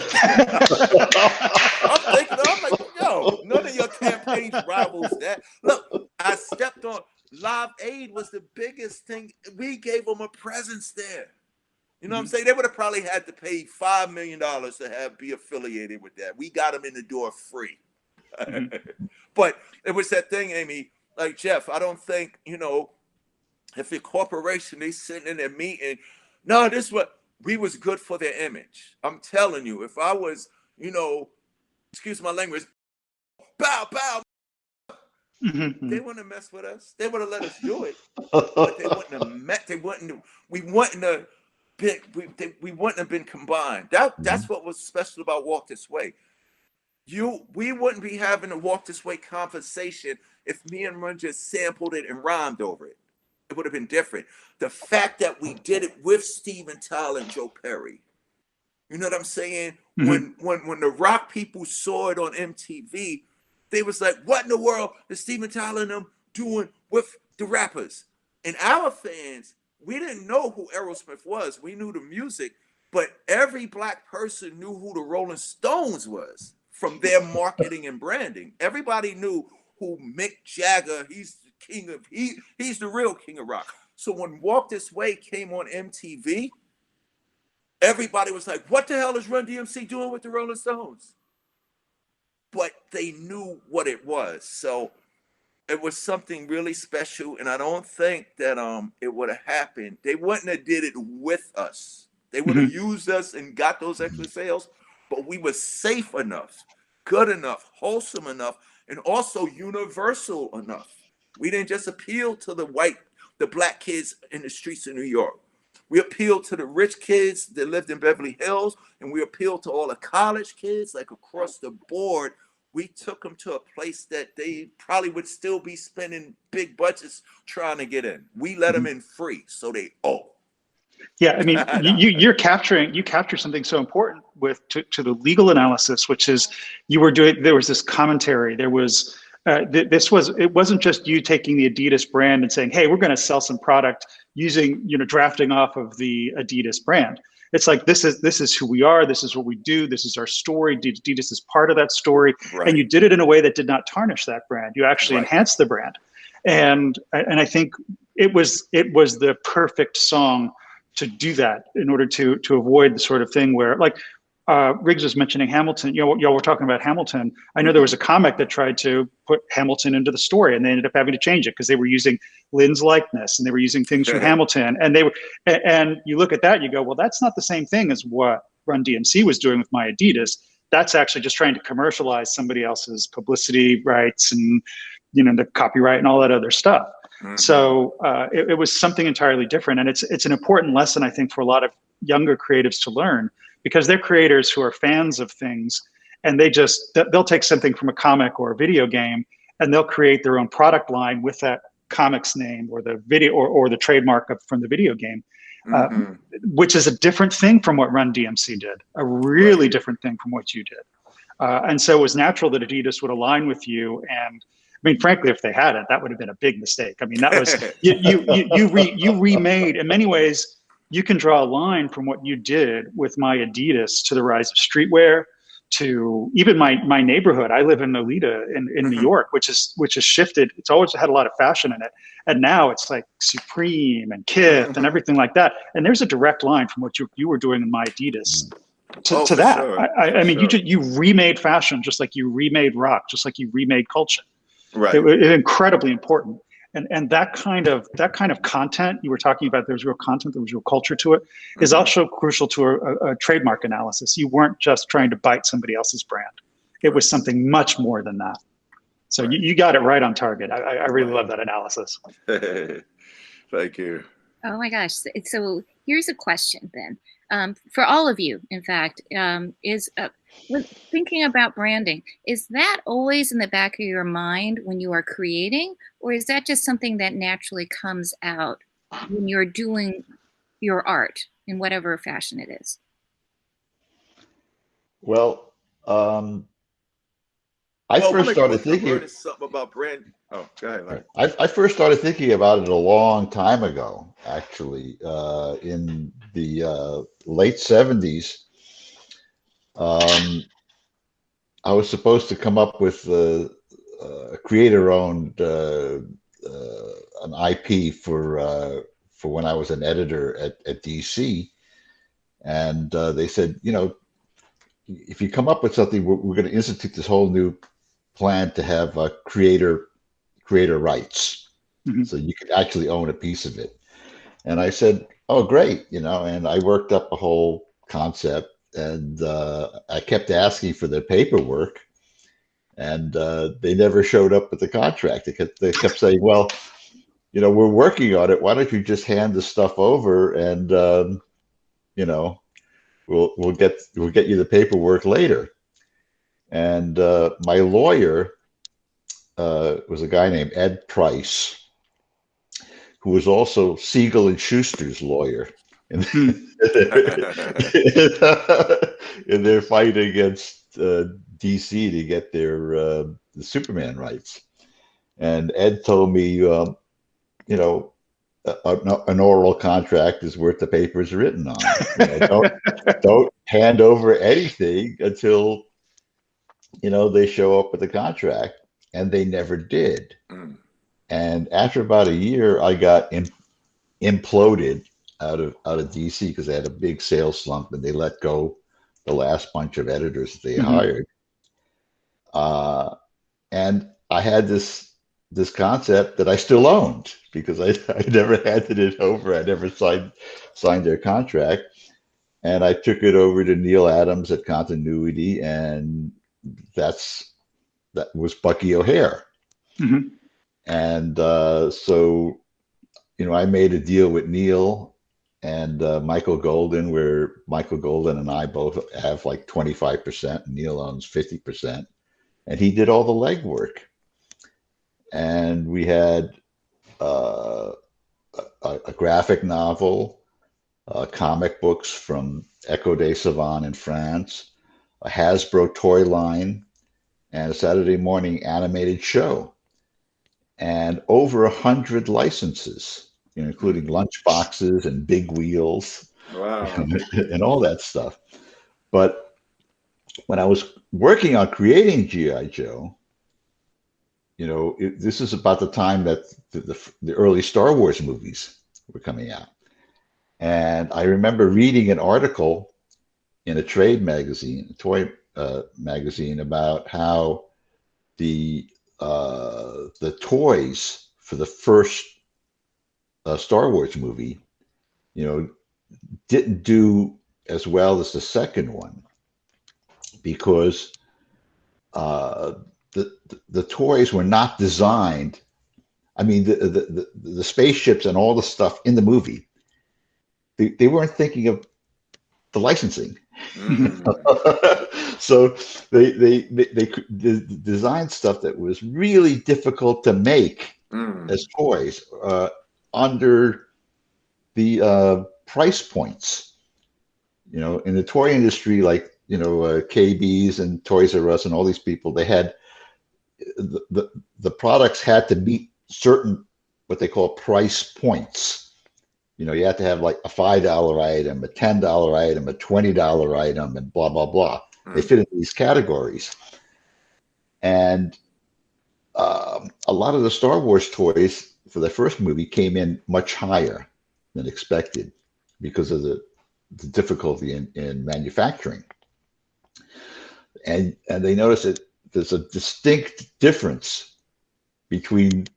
thinking, I'm like, yo, none of your campaigns rivals that. Look, I stepped on Live Aid was the biggest thing. We gave them a presence there. You know what I'm saying? They would have probably had to pay $5 million to be affiliated with that. We got them in the door free. But it was that thing, Amy, like Jeff, I don't think, you know, if a corporation, they sitting in their meeting, no, this what we was good for their image. I'm telling you, if I was, you know, excuse my language, bow, bow, they wouldn't have messed with us. They would have let us do it, but they wouldn't have met. They wouldn't. We wouldn't have been. We wouldn't have been combined. That's what was special about Walk This Way. We wouldn't be having a Walk This Way conversation if me and Run just sampled it and rhymed over it. It would have been different. The fact that we did it with Steven Tyler and Joe Perry, you know what I'm saying? When the rock people saw it on MTV, they was like, what in the world is Steven Tyler and them doing with the rappers? And our fans, we didn't know who Aerosmith was. We knew the music, but every black person knew who the Rolling Stones was from their marketing and branding. Everybody knew who Mick Jagger, he's the real king of rock. So when Walk This Way came on MTV, everybody was like, what the hell is Run-DMC doing with the Rolling Stones? But they knew what it was. So it was something really special. And I don't think that it would have happened. They wouldn't have did it with us. They would have used us and got those extra sales, but we were safe enough, good enough, wholesome enough, and also universal enough. We didn't just appeal to the black kids in the streets of New York. We appealed to the rich kids that lived in Beverly Hills, and we appealed to all the college kids, like across the board. We took them to a place that they probably would still be spending big budgets trying to get in. We let them in free, so they owe. Yeah, I mean, you capture something so important to the legal analysis, which is there was this commentary, there was. It wasn't just you taking the Adidas brand and saying, hey, we're going to sell some product using, drafting off of the Adidas brand. It's like, this is who we are. This is what we do. This is our story. Adidas is part of that story. Right. And you did it in a way that did not tarnish that brand. You actually enhanced the brand. And I think it was the perfect song to do that in order to avoid the sort of thing where, like, Riggs was mentioning Hamilton. Y'all were talking about Hamilton. I know there was a comic that tried to put Hamilton into the story, and they ended up having to change it because they were using Lynn's likeness and they were using things from Hamilton. And you look at that, you go, well, that's not the same thing as what Run-DMC was doing with My Adidas. That's actually just trying to commercialize somebody else's publicity rights and the copyright and all that other stuff. So it was something entirely different, and it's an important lesson, I think, for a lot of younger creatives to learn. Because they're creators who are fans of things, and they'll take something from a comic or a video game, and they'll create their own product line with that comic's name or the video or the trademark from the video game, which is a different thing from what Run-DMC did, a really different thing from what you did. And so it was natural that Adidas would align with you. And I mean, frankly, if they hadn't, that would have been a big mistake. I mean, that was you remade in many ways. You can draw a line from what you did with My Adidas to the rise of streetwear, to even my neighborhood. I live in Nolita in New York, which has shifted. It's always had a lot of fashion in it, and now it's like Supreme and Kith and everything like that. And there's a direct line from what you were doing in My Adidas to that. Sure. I mean, you remade fashion just like you remade rock, just like you remade culture. Right. It was incredibly important. And that kind of content you were talking about, there was real content, there was real culture to it, is also crucial to a trademark analysis. You weren't just trying to bite somebody else's brand. It was something much more than that. So you got it right on target. I really love that analysis. Thank you. Oh my gosh. So here's a question then. For all of you, in fact, with thinking about branding, is that always in the back of your mind when you are creating, or is that just something that naturally comes out when you're doing your art? in whatever fashion it is? Well, I first started thinking. I'm learning something about brand. Oh, go ahead, Larry. I first started thinking about it a long time ago, actually, in the late 70s. I was supposed to come up with a creator-owned an IP for when I was an editor at DC, and they said, you know, if you come up with something, we're going to institute this whole new plan to have creator rights, so you could actually own a piece of it. And I said, oh, great, you know, and I worked up a whole concept, and I kept asking for the paperwork, and they never showed up with the contract. They kept saying, well, you know, we're working on it. Why don't you just hand the stuff over, and you know, we'll get you the paperwork later. And my lawyer was a guy named Ed Price, who was also Siegel and Schuster's lawyer in their fight against DC to get their the Superman rights. And Ed told me, you know, an oral contract is worth the paper it's written on. You know, don't hand over anything until, you know, they show up with the contract, and they never did. And after about a year, I got imploded out of DC because they had a big sales slump, and they let go the last bunch of editors that they hired. And I had this concept that I still owned because I never handed it over. I never signed their contract, and I took it over to Neil Adams at Continuity, and that was Bucky O'Hare. And so, you know, I made a deal with Neil and Michael Golden, where Michael Golden and I both have like 25%, and Neil owns 50%, and he did all the legwork. And we had a graphic novel, comic books from Echo de Savant in France, a Hasbro toy line, and a Saturday morning animated show, and over 100 licenses, you know, including lunchboxes and big wheels, and all that stuff. But when I was working on creating G.I. Joe, you know, this is about the time that the early Star Wars movies were coming out. And I remember reading an article in a trade magazine, a toy magazine, about how the toys for the first Star Wars movie, you know, didn't do as well as the second one, because the toys were not designed. I mean, the spaceships and all the stuff in the movie, they weren't thinking of the licensing. So they designed stuff that was really difficult to make as toys under the price points. You know, in the toy industry, like, you know, KB's and Toys R Us and all these people, they had the products had to meet certain, what they call price points. You know, you have to have like a $5 item, a $10 item, a $20 item, and blah, blah, blah. They fit into these categories. And a lot of the Star Wars toys for the first movie came in much higher than expected because of the difficulty in manufacturing. And they noticed that there's a distinct difference between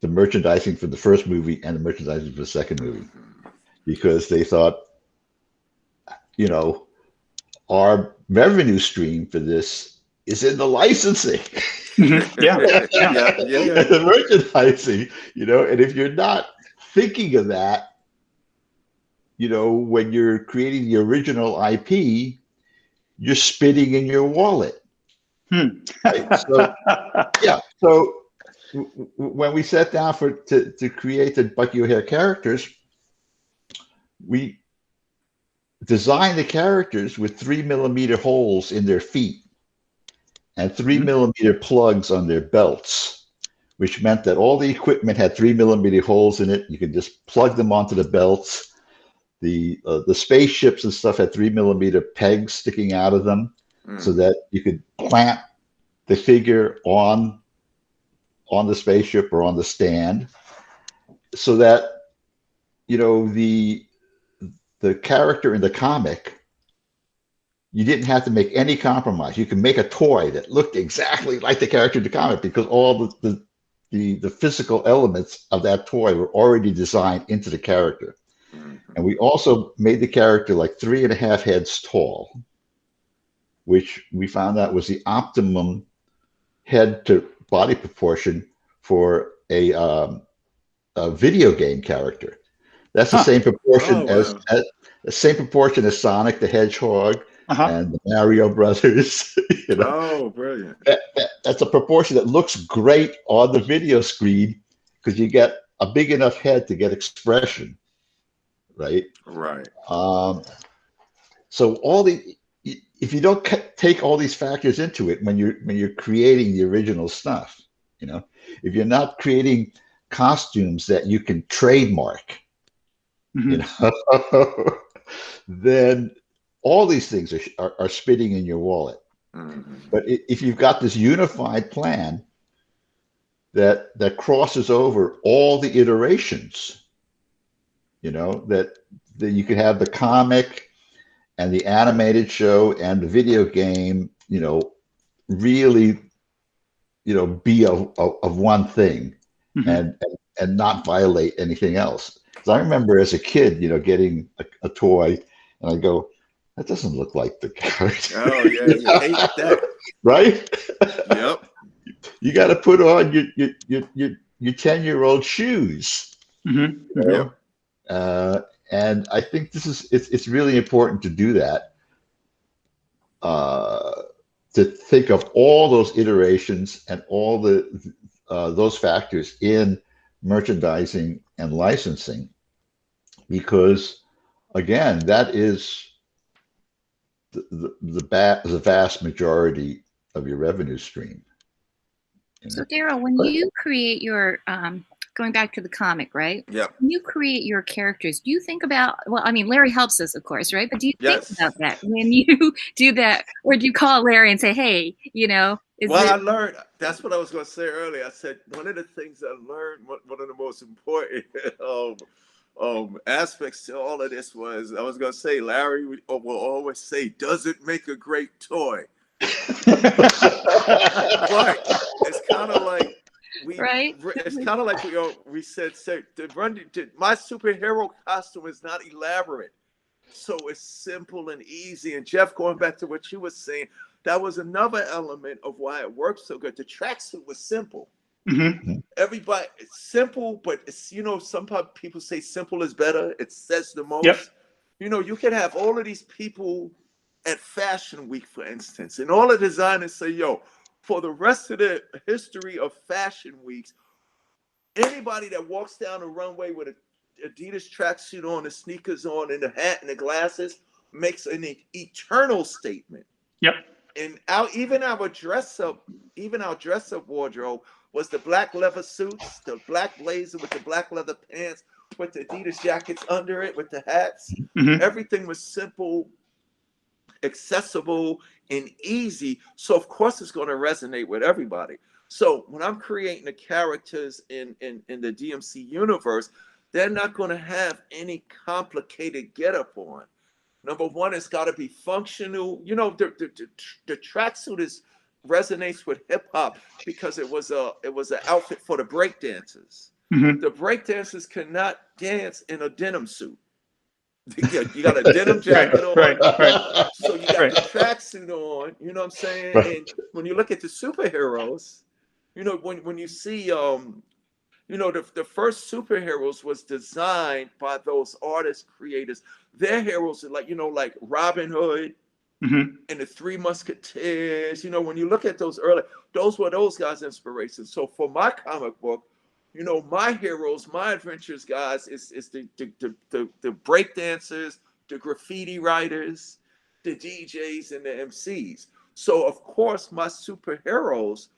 the merchandising for the first movie and the merchandising for the second movie, because they thought, you know, our revenue stream for this is in the licensing. The merchandising, you know, and if you're not thinking of that, you know, when you're creating the original IP, you're spitting in your wallet. Right? So, yeah. So when we sat down to create the Bucky O'Hare characters, we design the characters with 3mm holes in their feet and 3mm plugs on their belts, which meant that all the equipment had 3mm holes in it. You could just plug them onto the belts. The spaceships and stuff had 3mm pegs sticking out of them, so that you could clamp the figure on the spaceship or on the stand, so that, you know, the character in the comic, you didn't have to make any compromise. You can make a toy that looked exactly like the character in the comic because all the physical elements of that toy were already designed into the character. And we also made the character like 3.5 heads tall, which we found out was the optimum head to body proportion for a video game character. That's the same proportion as the same proportion as Sonic the Hedgehog and the Mario Brothers. You know? Oh, brilliant! That's a proportion that looks great on the video screen because you get a big enough head to get expression, right? Right. So if you don't take all these factors into it when you're creating the original stuff, you know, if you're not creating costumes that you can trademark, you know, then all these things are spitting in your wallet. But if you've got this unified plan that crosses over all the iterations, you know, that you could have the comic and the animated show and the video game, you know, really, you know, be of one thing and not violate anything else. So I remember as a kid, you know, getting a toy and I go, that doesn't look like the character. Oh yeah, you hate that. Right? Yep. You got to put on your 10-year-old shoes. You know? Yep. And I think it's really important to do that. To think of all those iterations and all those factors in merchandising and licensing, because again, that is the vast majority of your revenue stream. You know? So Darryl, when you create your going back to the comic, right? Yeah. When you create your characters, do you think about, well, I mean, Larry helps us, of course, right? But do you think about that when you do that? Or do you call Larry and say, hey, you know, I learned, that's what I was going to say earlier. I said, one of the things I learned, one of the most important aspects to all of this was, I was going to say, Larry will always say, does it make a great toy? But it's kind of like, it's kind of like we said, my superhero costume is not elaborate, so it's simple and easy. And Jeff, going back to what you were saying, that was another element of why it worked so good. The tracksuit was simple. Everybody, it's simple, but it's, you know, some people say simple is better. It says the most. You know, you can have all of these people at Fashion Week, for instance, and all the designers say, yo, for the rest of the history of Fashion Weeks, anybody that walks down the runway with an Adidas tracksuit on, the sneakers on, and the hat and the glasses makes an eternal statement. And even our dress up wardrobe was the black leather suits, the black blazer with the black leather pants, with the Adidas jackets under it, with the hats. Everything was simple, accessible, and easy. So of course it's going to resonate with everybody. So when I'm creating the characters in the DMC universe, they're not going to have any complicated getup on. Number one, it's got to be functional. You know, the tracksuit resonates with hip hop because it was an outfit for the breakdancers. The breakdancers cannot dance in a denim suit. You got a denim jacket on, so you got the tracksuit on. You know what I'm saying? And when you look at the superheroes, you know, when you see, you know, the first superheroes was designed by those artists, creators. Their heroes are like, you know, like Robin Hood and the Three Musketeers. You know, when you look at those early, those were those guys' inspirations. So for my comic book, you know, my heroes, my adventures, guys, is the breakdancers, the graffiti writers, the DJs, and the MCs. So of course my superheroes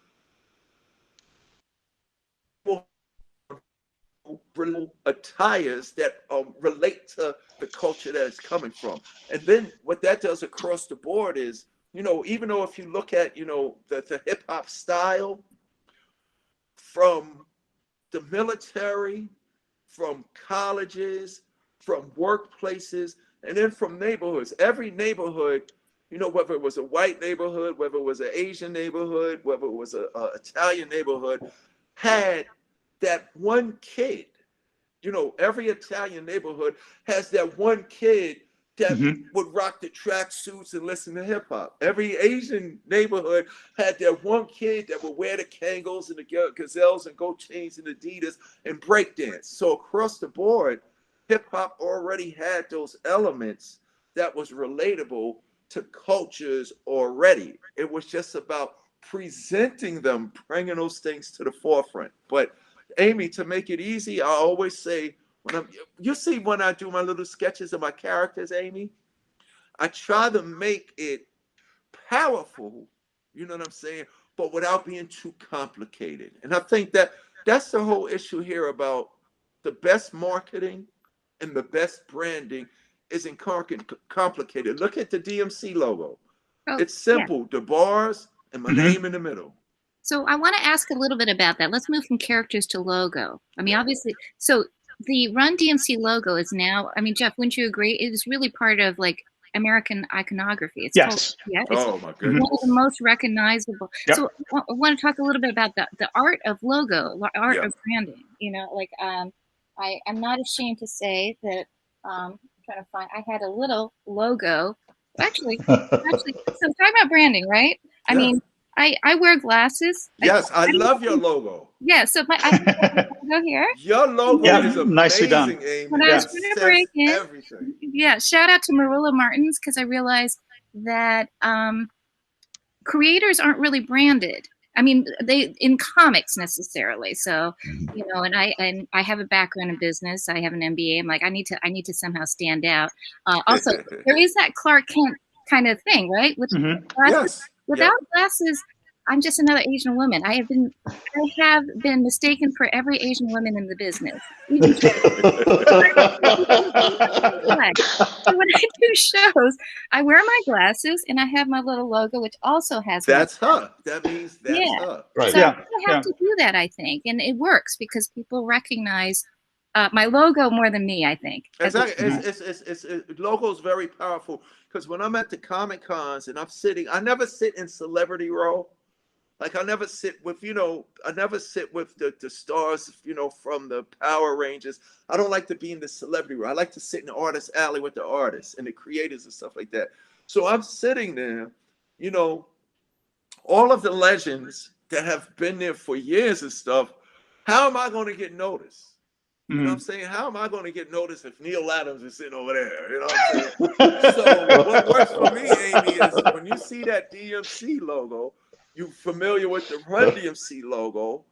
will attires that relate to the culture that it's coming from. And then what that does across the board is, you know, even though if you look at, you know, the hip hop style from the military, from colleges, from workplaces, and then from neighborhoods, every neighborhood, you know, whether it was a white neighborhood, whether it was an Asian neighborhood, whether it was a Italian neighborhood, had that one kid. You know, every Italian neighborhood has that one kid that would rock the track suits and listen to hip hop. Every Asian neighborhood had that one kid that would wear the Kangol and the Gazelles and gold chains and Adidas and breakdance. So across the board, hip hop already had those elements that was relatable to cultures already. It was just about presenting them, bringing those things to the forefront. But Amy, to make it easy, I always say, you see when I do my little sketches of my characters, Amy, I try to make it powerful, you know what I'm saying, but without being too complicated. And I think that that's the whole issue here about the best marketing and the best branding isn't complicated. Look at the DMC logo. Oh, it's simple, yeah. The bars and my name in the middle. So I want to ask a little bit about that. Let's move from characters to logo. I mean, obviously, so the Run-DMC logo is now, I mean, Jeff, wouldn't you agree? It is really part of like American iconography. It's yes. It's oh my goodness. One of the most recognizable. Yep. So I want to talk a little bit about the art of logo, art of branding. You know, like I'm not ashamed to say that I'm trying to find, I had a little logo. Actually, so talking about branding, right? I mean, I wear glasses. Yes, I love your logo. Yeah, so I go here. Your logo is amazing, nicely done. Amy. When I was trying to break in, yeah, shout out to Marilla Martins, because I realized that creators aren't really branded. I mean, they in comics necessarily. So, you know, and I have a background in business. I have an MBA. I'm like, I need to somehow stand out. Also, there is that Clark Kent kind of thing, right? With glasses. Yes. Without glasses, I'm just another Asian woman. I have been mistaken for every Asian woman in the business. Even so when I do shows, I wear my glasses and I have my little logo, which also has. That's her. That means that's her. Right. So I have to do that, I think, and it works because people recognize my logo more than me, I think. Exactly. Logo is very powerful because when I'm at the Comic Cons and I'm sitting, I never sit in celebrity row. Like I never sit with, you know, the stars, you know, from the Power Rangers. I don't like to be in the celebrity row. I like to sit in the artist alley with the artists and the creators and stuff like that. So I'm sitting there, you know, all of the legends that have been there for years and stuff. How am I going to get noticed? You know what I'm saying? How am I going to get noticed if Neil Adams is sitting over there? You know what I'm saying? So what works for me, Amy, is when you see that DMC logo, you're familiar with the Run-DMC logo.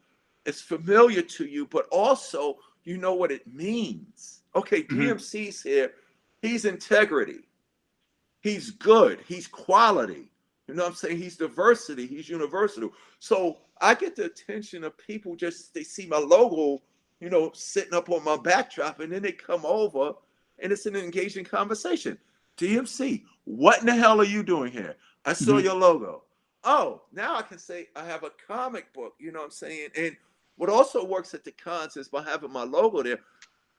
It's familiar to you, but also you know what it means. Okay, DMC's here. He's integrity. He's good. He's quality. You know what I'm saying? He's diversity. He's universal. So I get the attention of people just, they see my logo, you know, sitting up on my backdrop, and then they come over and it's an engaging conversation. DMC, what in the hell are you doing here? I saw your logo. Oh, now I can say I have a comic book, you know what I'm saying? And what also works at the cons is by having my logo there,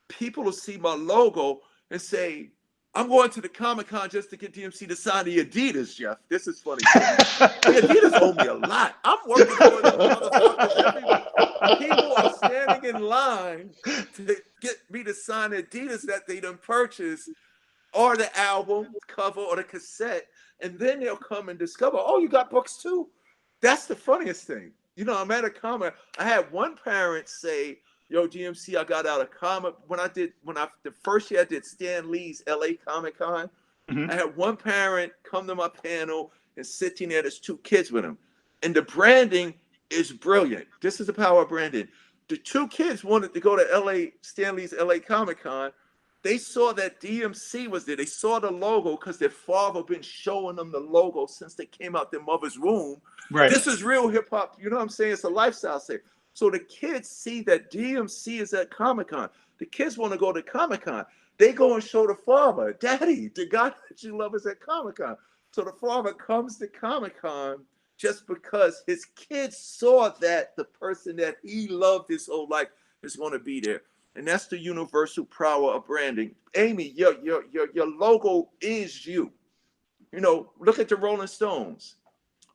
people will see my logo and say, I'm going to the Comic-Con just to get DMC to sign the Adidas, Jeff. This is funny. The Adidas owe me a lot. I'm working for them motherfuckers. People are standing in line to get me to sign Adidas that they done purchased, or the album cover or the cassette, and then they'll come and discover, oh, you got books too? That's the funniest thing. You know, I'm at a comic. I had one parent say, yo, DMC, I got out a comic. The first year I did Stan Lee's LA Comic Con, I had one parent come to my panel and sitting there, there's two kids with him. And the branding is brilliant. This is the power of branding. The two kids wanted to go to Stan Lee's LA Comic Con, they saw that DMC was there. They saw the logo because their father been showing them the logo since they came out their mother's womb. Right. This is real hip hop. You know what I'm saying? It's a lifestyle thing. So the kids see that DMC is at Comic-Con. The kids want to go to Comic-Con. They go and show the father, Daddy, the guy that you love is at Comic-Con. So the father comes to Comic-Con just because his kids saw that the person that he loved his whole life is going to be there. And that's the universal power of branding. Amy, your logo is you. You know, look at the Rolling Stones.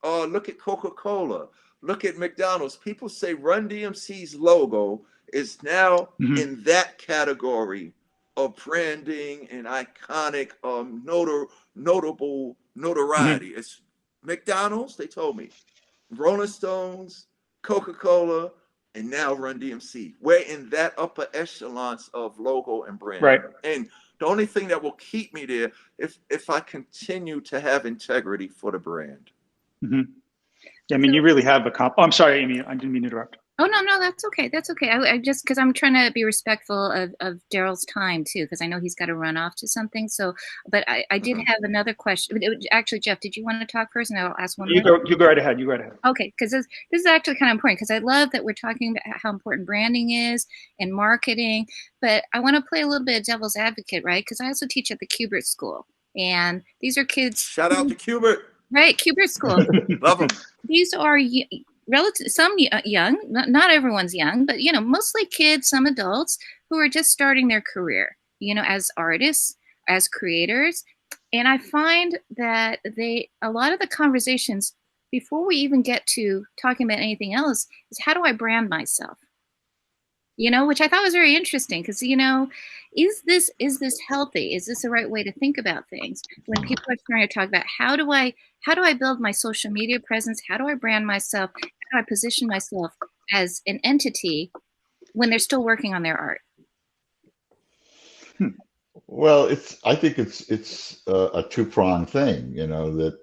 Look at Coca-Cola. Look at McDonald's. People say Run-DMC's logo is now in that category of branding and iconic, notable notoriety. It's McDonald's, they told me, Rolling Stones, Coca-Cola, and now Run-DMC. We're in that upper echelons of logo and brand. Right. And the only thing that will keep me there if I continue to have integrity for the brand. Yeah, I mean, you really have oh, I'm sorry, Amy, I didn't mean to interrupt. Oh, no, that's okay. That's okay. I just, because I'm trying to be respectful of Darryl's time too, because I know he's got to run off to something. So, but I did have another question. Actually, Jeff, did you want to talk first? And I'll ask one more. You go right ahead. You go right ahead. Okay, because this is actually kind of important, because I love that we're talking about how important branding is and marketing. But I want to play a little bit of devil's advocate, right? Because I also teach at the Kubert School, and these are kids. Shout out to Kubert. Right, Kubert School. Love them. These are relative, some young, not everyone's young, but, you know, mostly kids, some adults who are just starting their career, you know, as artists, as creators. And I find that a lot of the conversations before we even get to talking about anything else is, how do I brand myself? You know, which I thought was very interesting, because, you know, is this healthy? Is this the right way to think about things? When people are trying to talk about how do I build my social media presence? How do I brand myself? How do I position myself as an entity when they're still working on their art? Well, I think it's a two-pronged thing, you know, that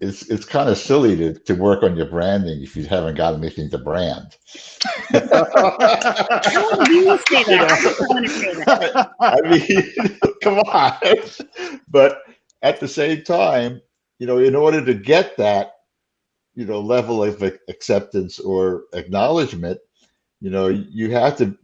it's kind of silly to work on your branding if you haven't got anything to brand. I mean, come on. But at the same time, you know, in order to get that, you know, level of acceptance or acknowledgement, you know, you have to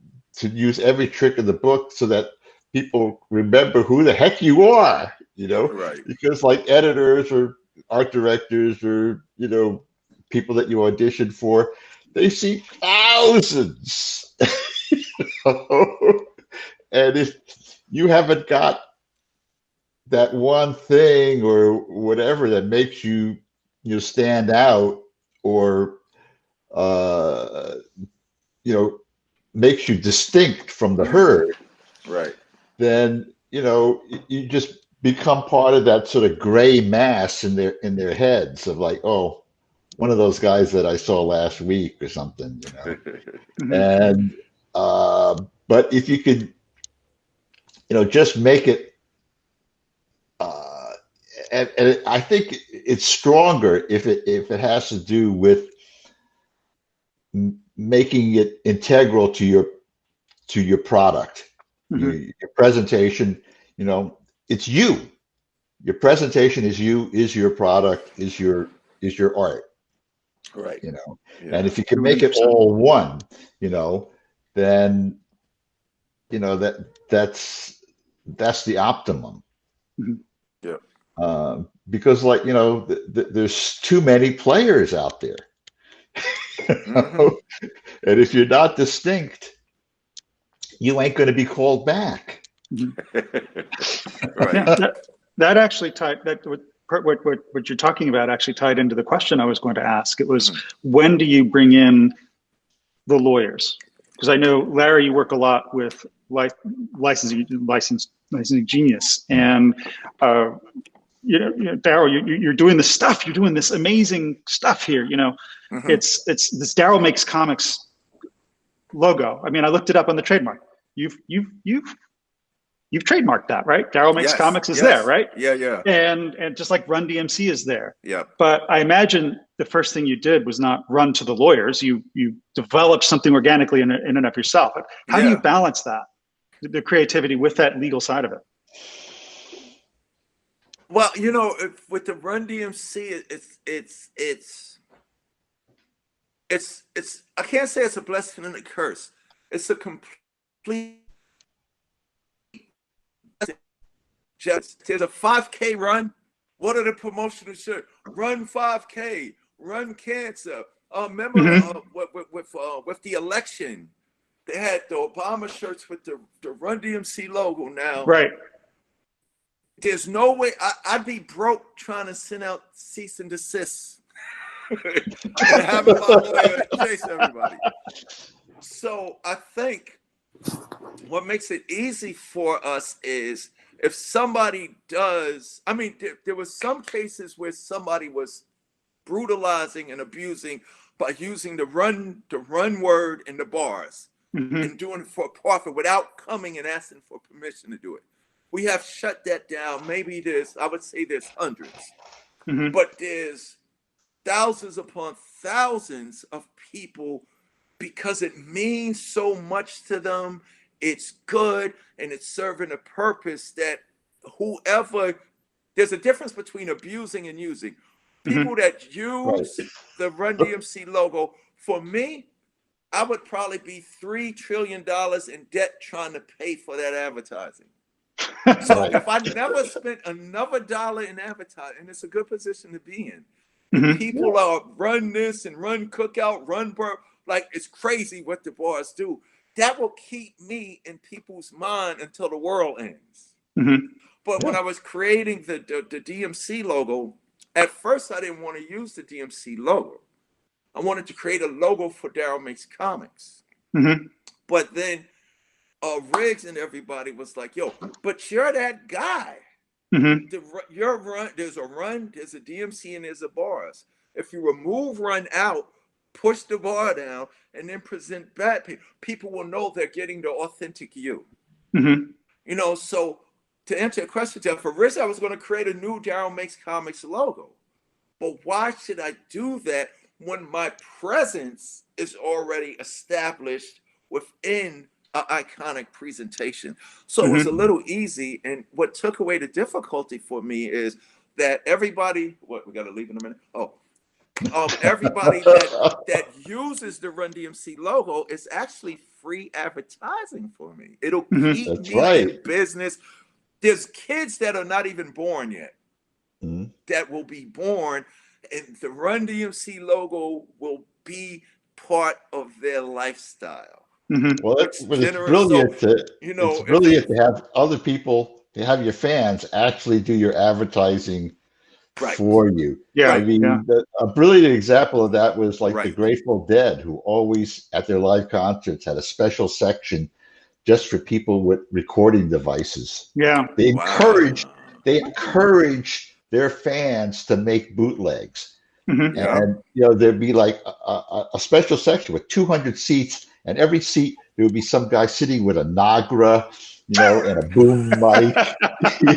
use every trick in the book so that people remember who the heck you are, you know, right? Because like editors or art directors or, you know, people that you audition for, they see thousands. You know? And if you haven't got that one thing or whatever that makes you stand out, or you know, makes you distinct from the herd, right, then, you know, you just become part of that sort of gray mass in their heads of like, oh, one of those guys that I saw last week or something, you know. And but if you could, you know, just make it, and I think it's stronger if it has to do with making it integral to your product, your presentation. You know, it's you. Your presentation is you. Is your product. Is your art. Right. You know, yeah. And if you can make it all one, you know, then, you know, that's the optimum. Yeah. Because, like, you know, there's too many players out there. You know? And if you're not distinct, you ain't going to be called back. Right. Yeah, that actually tied, what you're talking about actually tied into the question I was going to ask. It was, when do you bring in the lawyers? Because I know, Larry, you work a lot with licensing genius, and you know, Darryl, you're doing this stuff. You're doing this amazing stuff here. You know, it's this Darryl Makes Comics logo. I mean, I looked it up on the trademark. You've trademarked that, right? Darryl Makes Comics is there, right? Yeah. And just like Run-DMC is there. Yeah. But I imagine the first thing you did was not run to the lawyers. You developed something organically in and of yourself. How do you balance that? the creativity with that legal side of it? Well, you know, with the Run-DMC, it's I can't say it's a blessing and a curse. It's a complete. There's a 5K run. What are the promotional shirts? Run 5K, run cancer. Remember with the election, they had the Obama shirts with the Run-DMC logo. Now, right? There's no way I'd be broke trying to send out cease and desist and having my lawyer chase everybody. So I think what makes it easy for us is if somebody does, I mean, there was some cases where somebody was brutalizing and abusing by using the run word in the bars and doing it for profit without coming and asking for permission to do it. We have shut that down. Maybe I would say there's hundreds, but there's thousands upon thousands of people because it means so much to them. It's good and it's serving a purpose that there's a difference between abusing and using. People that use the Run-DMC logo, for me, I would probably be $3 trillion in debt trying to pay for that advertising. So if I never spent another dollar in advertising, and it's a good position to be in, and people are run this and run cookout, run burp, like it's crazy what the bars do. That will keep me in people's mind until the world ends. But when I was creating the DMC logo, at first I didn't want to use the DMC logo. I wanted to create a logo for Darryl Makes Comics. But then Riggs and everybody was like, yo, but you're that guy. There's a run, there's a DMC, and there's a bars. If you remove run out, push the bar down, and then present back, people will know they're getting the authentic you. You know, so to answer your question, Jeff, originally I was going to create a new Darryl Makes Comics logo. But why should I do that when my presence is already established within an iconic presentation? So it was a little easy. And what took away the difficulty for me is that everybody, we got to leave in a minute. Everybody that uses the Run-DMC logo is actually free advertising for me. It'll keep me in business. There's kids that are not even born yet that will be born, and the Run-DMC logo will be part of their lifestyle. Well, it's brilliant it's brilliant to have other people, to have your fans actually do your advertising for you. I mean, a brilliant example of that was like the Grateful Dead, who always at their live concerts had a special section just for people with recording devices. They encouraged their fans to make bootlegs. And you know, there'd be like a special section with 200 seats, and every seat there would be some guy sitting with a Nagra, you know, and a boom mic,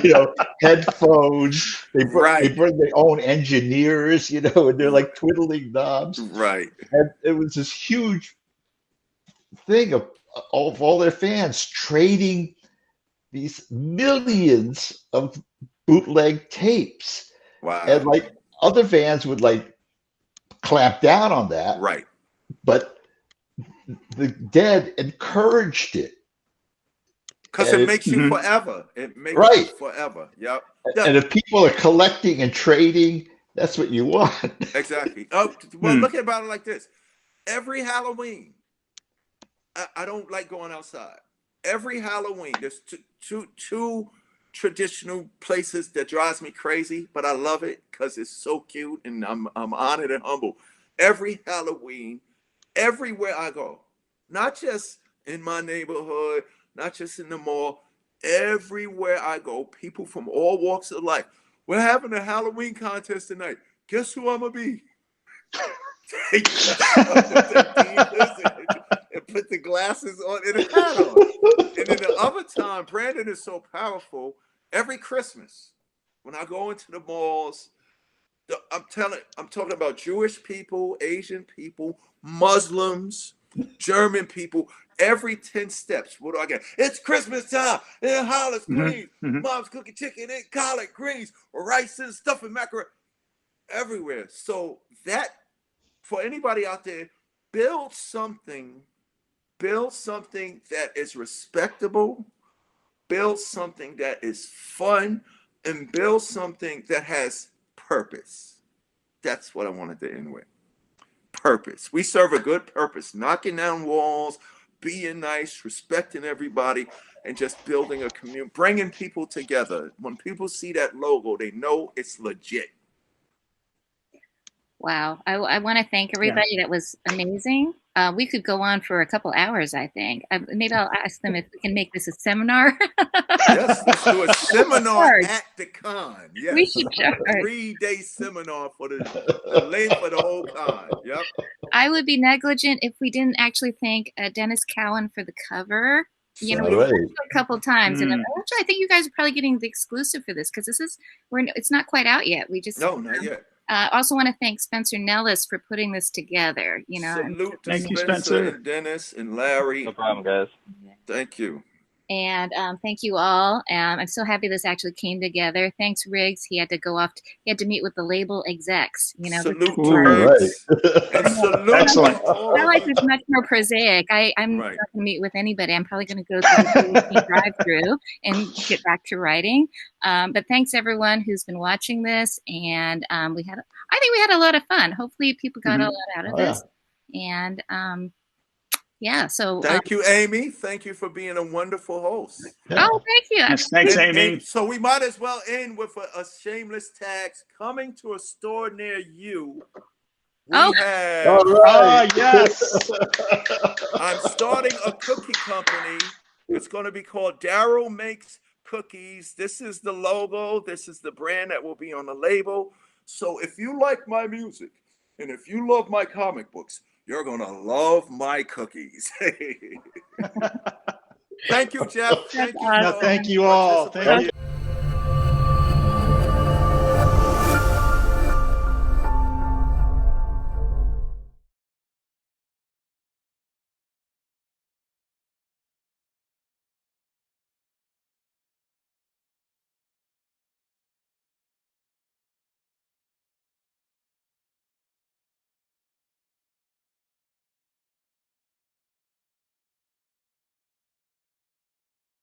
you know, headphones. They bring their own engineers, you know, and they're like twiddling knobs. And it was this huge thing of all their fans trading these millions of bootleg tapes. And like other fans would like clamp down on that. But the Dead encouraged it. Because it makes you forever. It makes you forever. And if people are collecting and trading, that's what you want. Exactly. Well, look about it like this. Every Halloween, I don't like going outside. Every Halloween, there's two traditional places that drives me crazy, but I love it because it's so cute and I'm honored and humble. Every Halloween, everywhere I go, not just in my neighborhood, not just in the mall, everywhere I go, people from all walks of life. We're having a Halloween contest tonight. Guess who I'm gonna be? And put the glasses on and a hat on. And then the other time, Brandon is so powerful. Every Christmas, when I go into the malls, I'm talking about Jewish people, Asian people, Muslims, German people. Every 10 steps, what do I get? It's Christmas time in Hollis, Queens. Mom's cooking chicken and collard greens, rice and stuffing macaroni everywhere. So that, for anybody out there, build something that is respectable, build something that is fun, and build something that has purpose. That's what I wanted to end with. Purpose. We serve a good purpose, knocking down walls, being nice, respecting everybody, and just building a community, bringing people together. When people see that logo, they know it's legit. Wow. I want to thank everybody. That was amazing. We could go on for a couple hours, I think. Maybe I'll ask them if we can make this a seminar. Yes, let's do a seminar at the con. Yes. We should charge. A 3-day seminar for the length of the whole con. Yep. I would be negligent if we didn't actually thank Dennis Cowan for the cover. You know, Right. a couple times, and actually, I think you guys are probably getting the exclusive for this because it's not quite out yet. We just not yet. Also want to thank Spencer Nellis for putting this together. You know, salute to Thank you, Spencer Spencer. and Dennis and Larry. No problem, guys. Thank you. And thank you all. I'm so happy this actually came together. Thanks, Riggs. He had to go off. He had to meet with the label execs. You know, Salute Ooh, to Riggs. right. And salute Excellent. to all my of life you. is much more prosaic. I'm not Right. going to meet with anybody. I'm probably going to go through the drive-through and get back to writing. But thanks everyone who's been watching this, and I think we had a lot of fun. Hopefully, people got a lot out of this. And so Thank you, Amy. Thank you for being a wonderful host. oh, thank you. Yes, thanks, Amy. And so we might as well end with a shameless tags coming to a store near you. We have. All right. Yes. I'm starting a cookie company. It's going to be called Darryl Makes Cookies. This is the logo. This is the brand that will be on the label. So if you like my music and if you love my comic books, you're going to love my cookies. Thank you, Jeff. Thank you. No, thank you all. Thank you.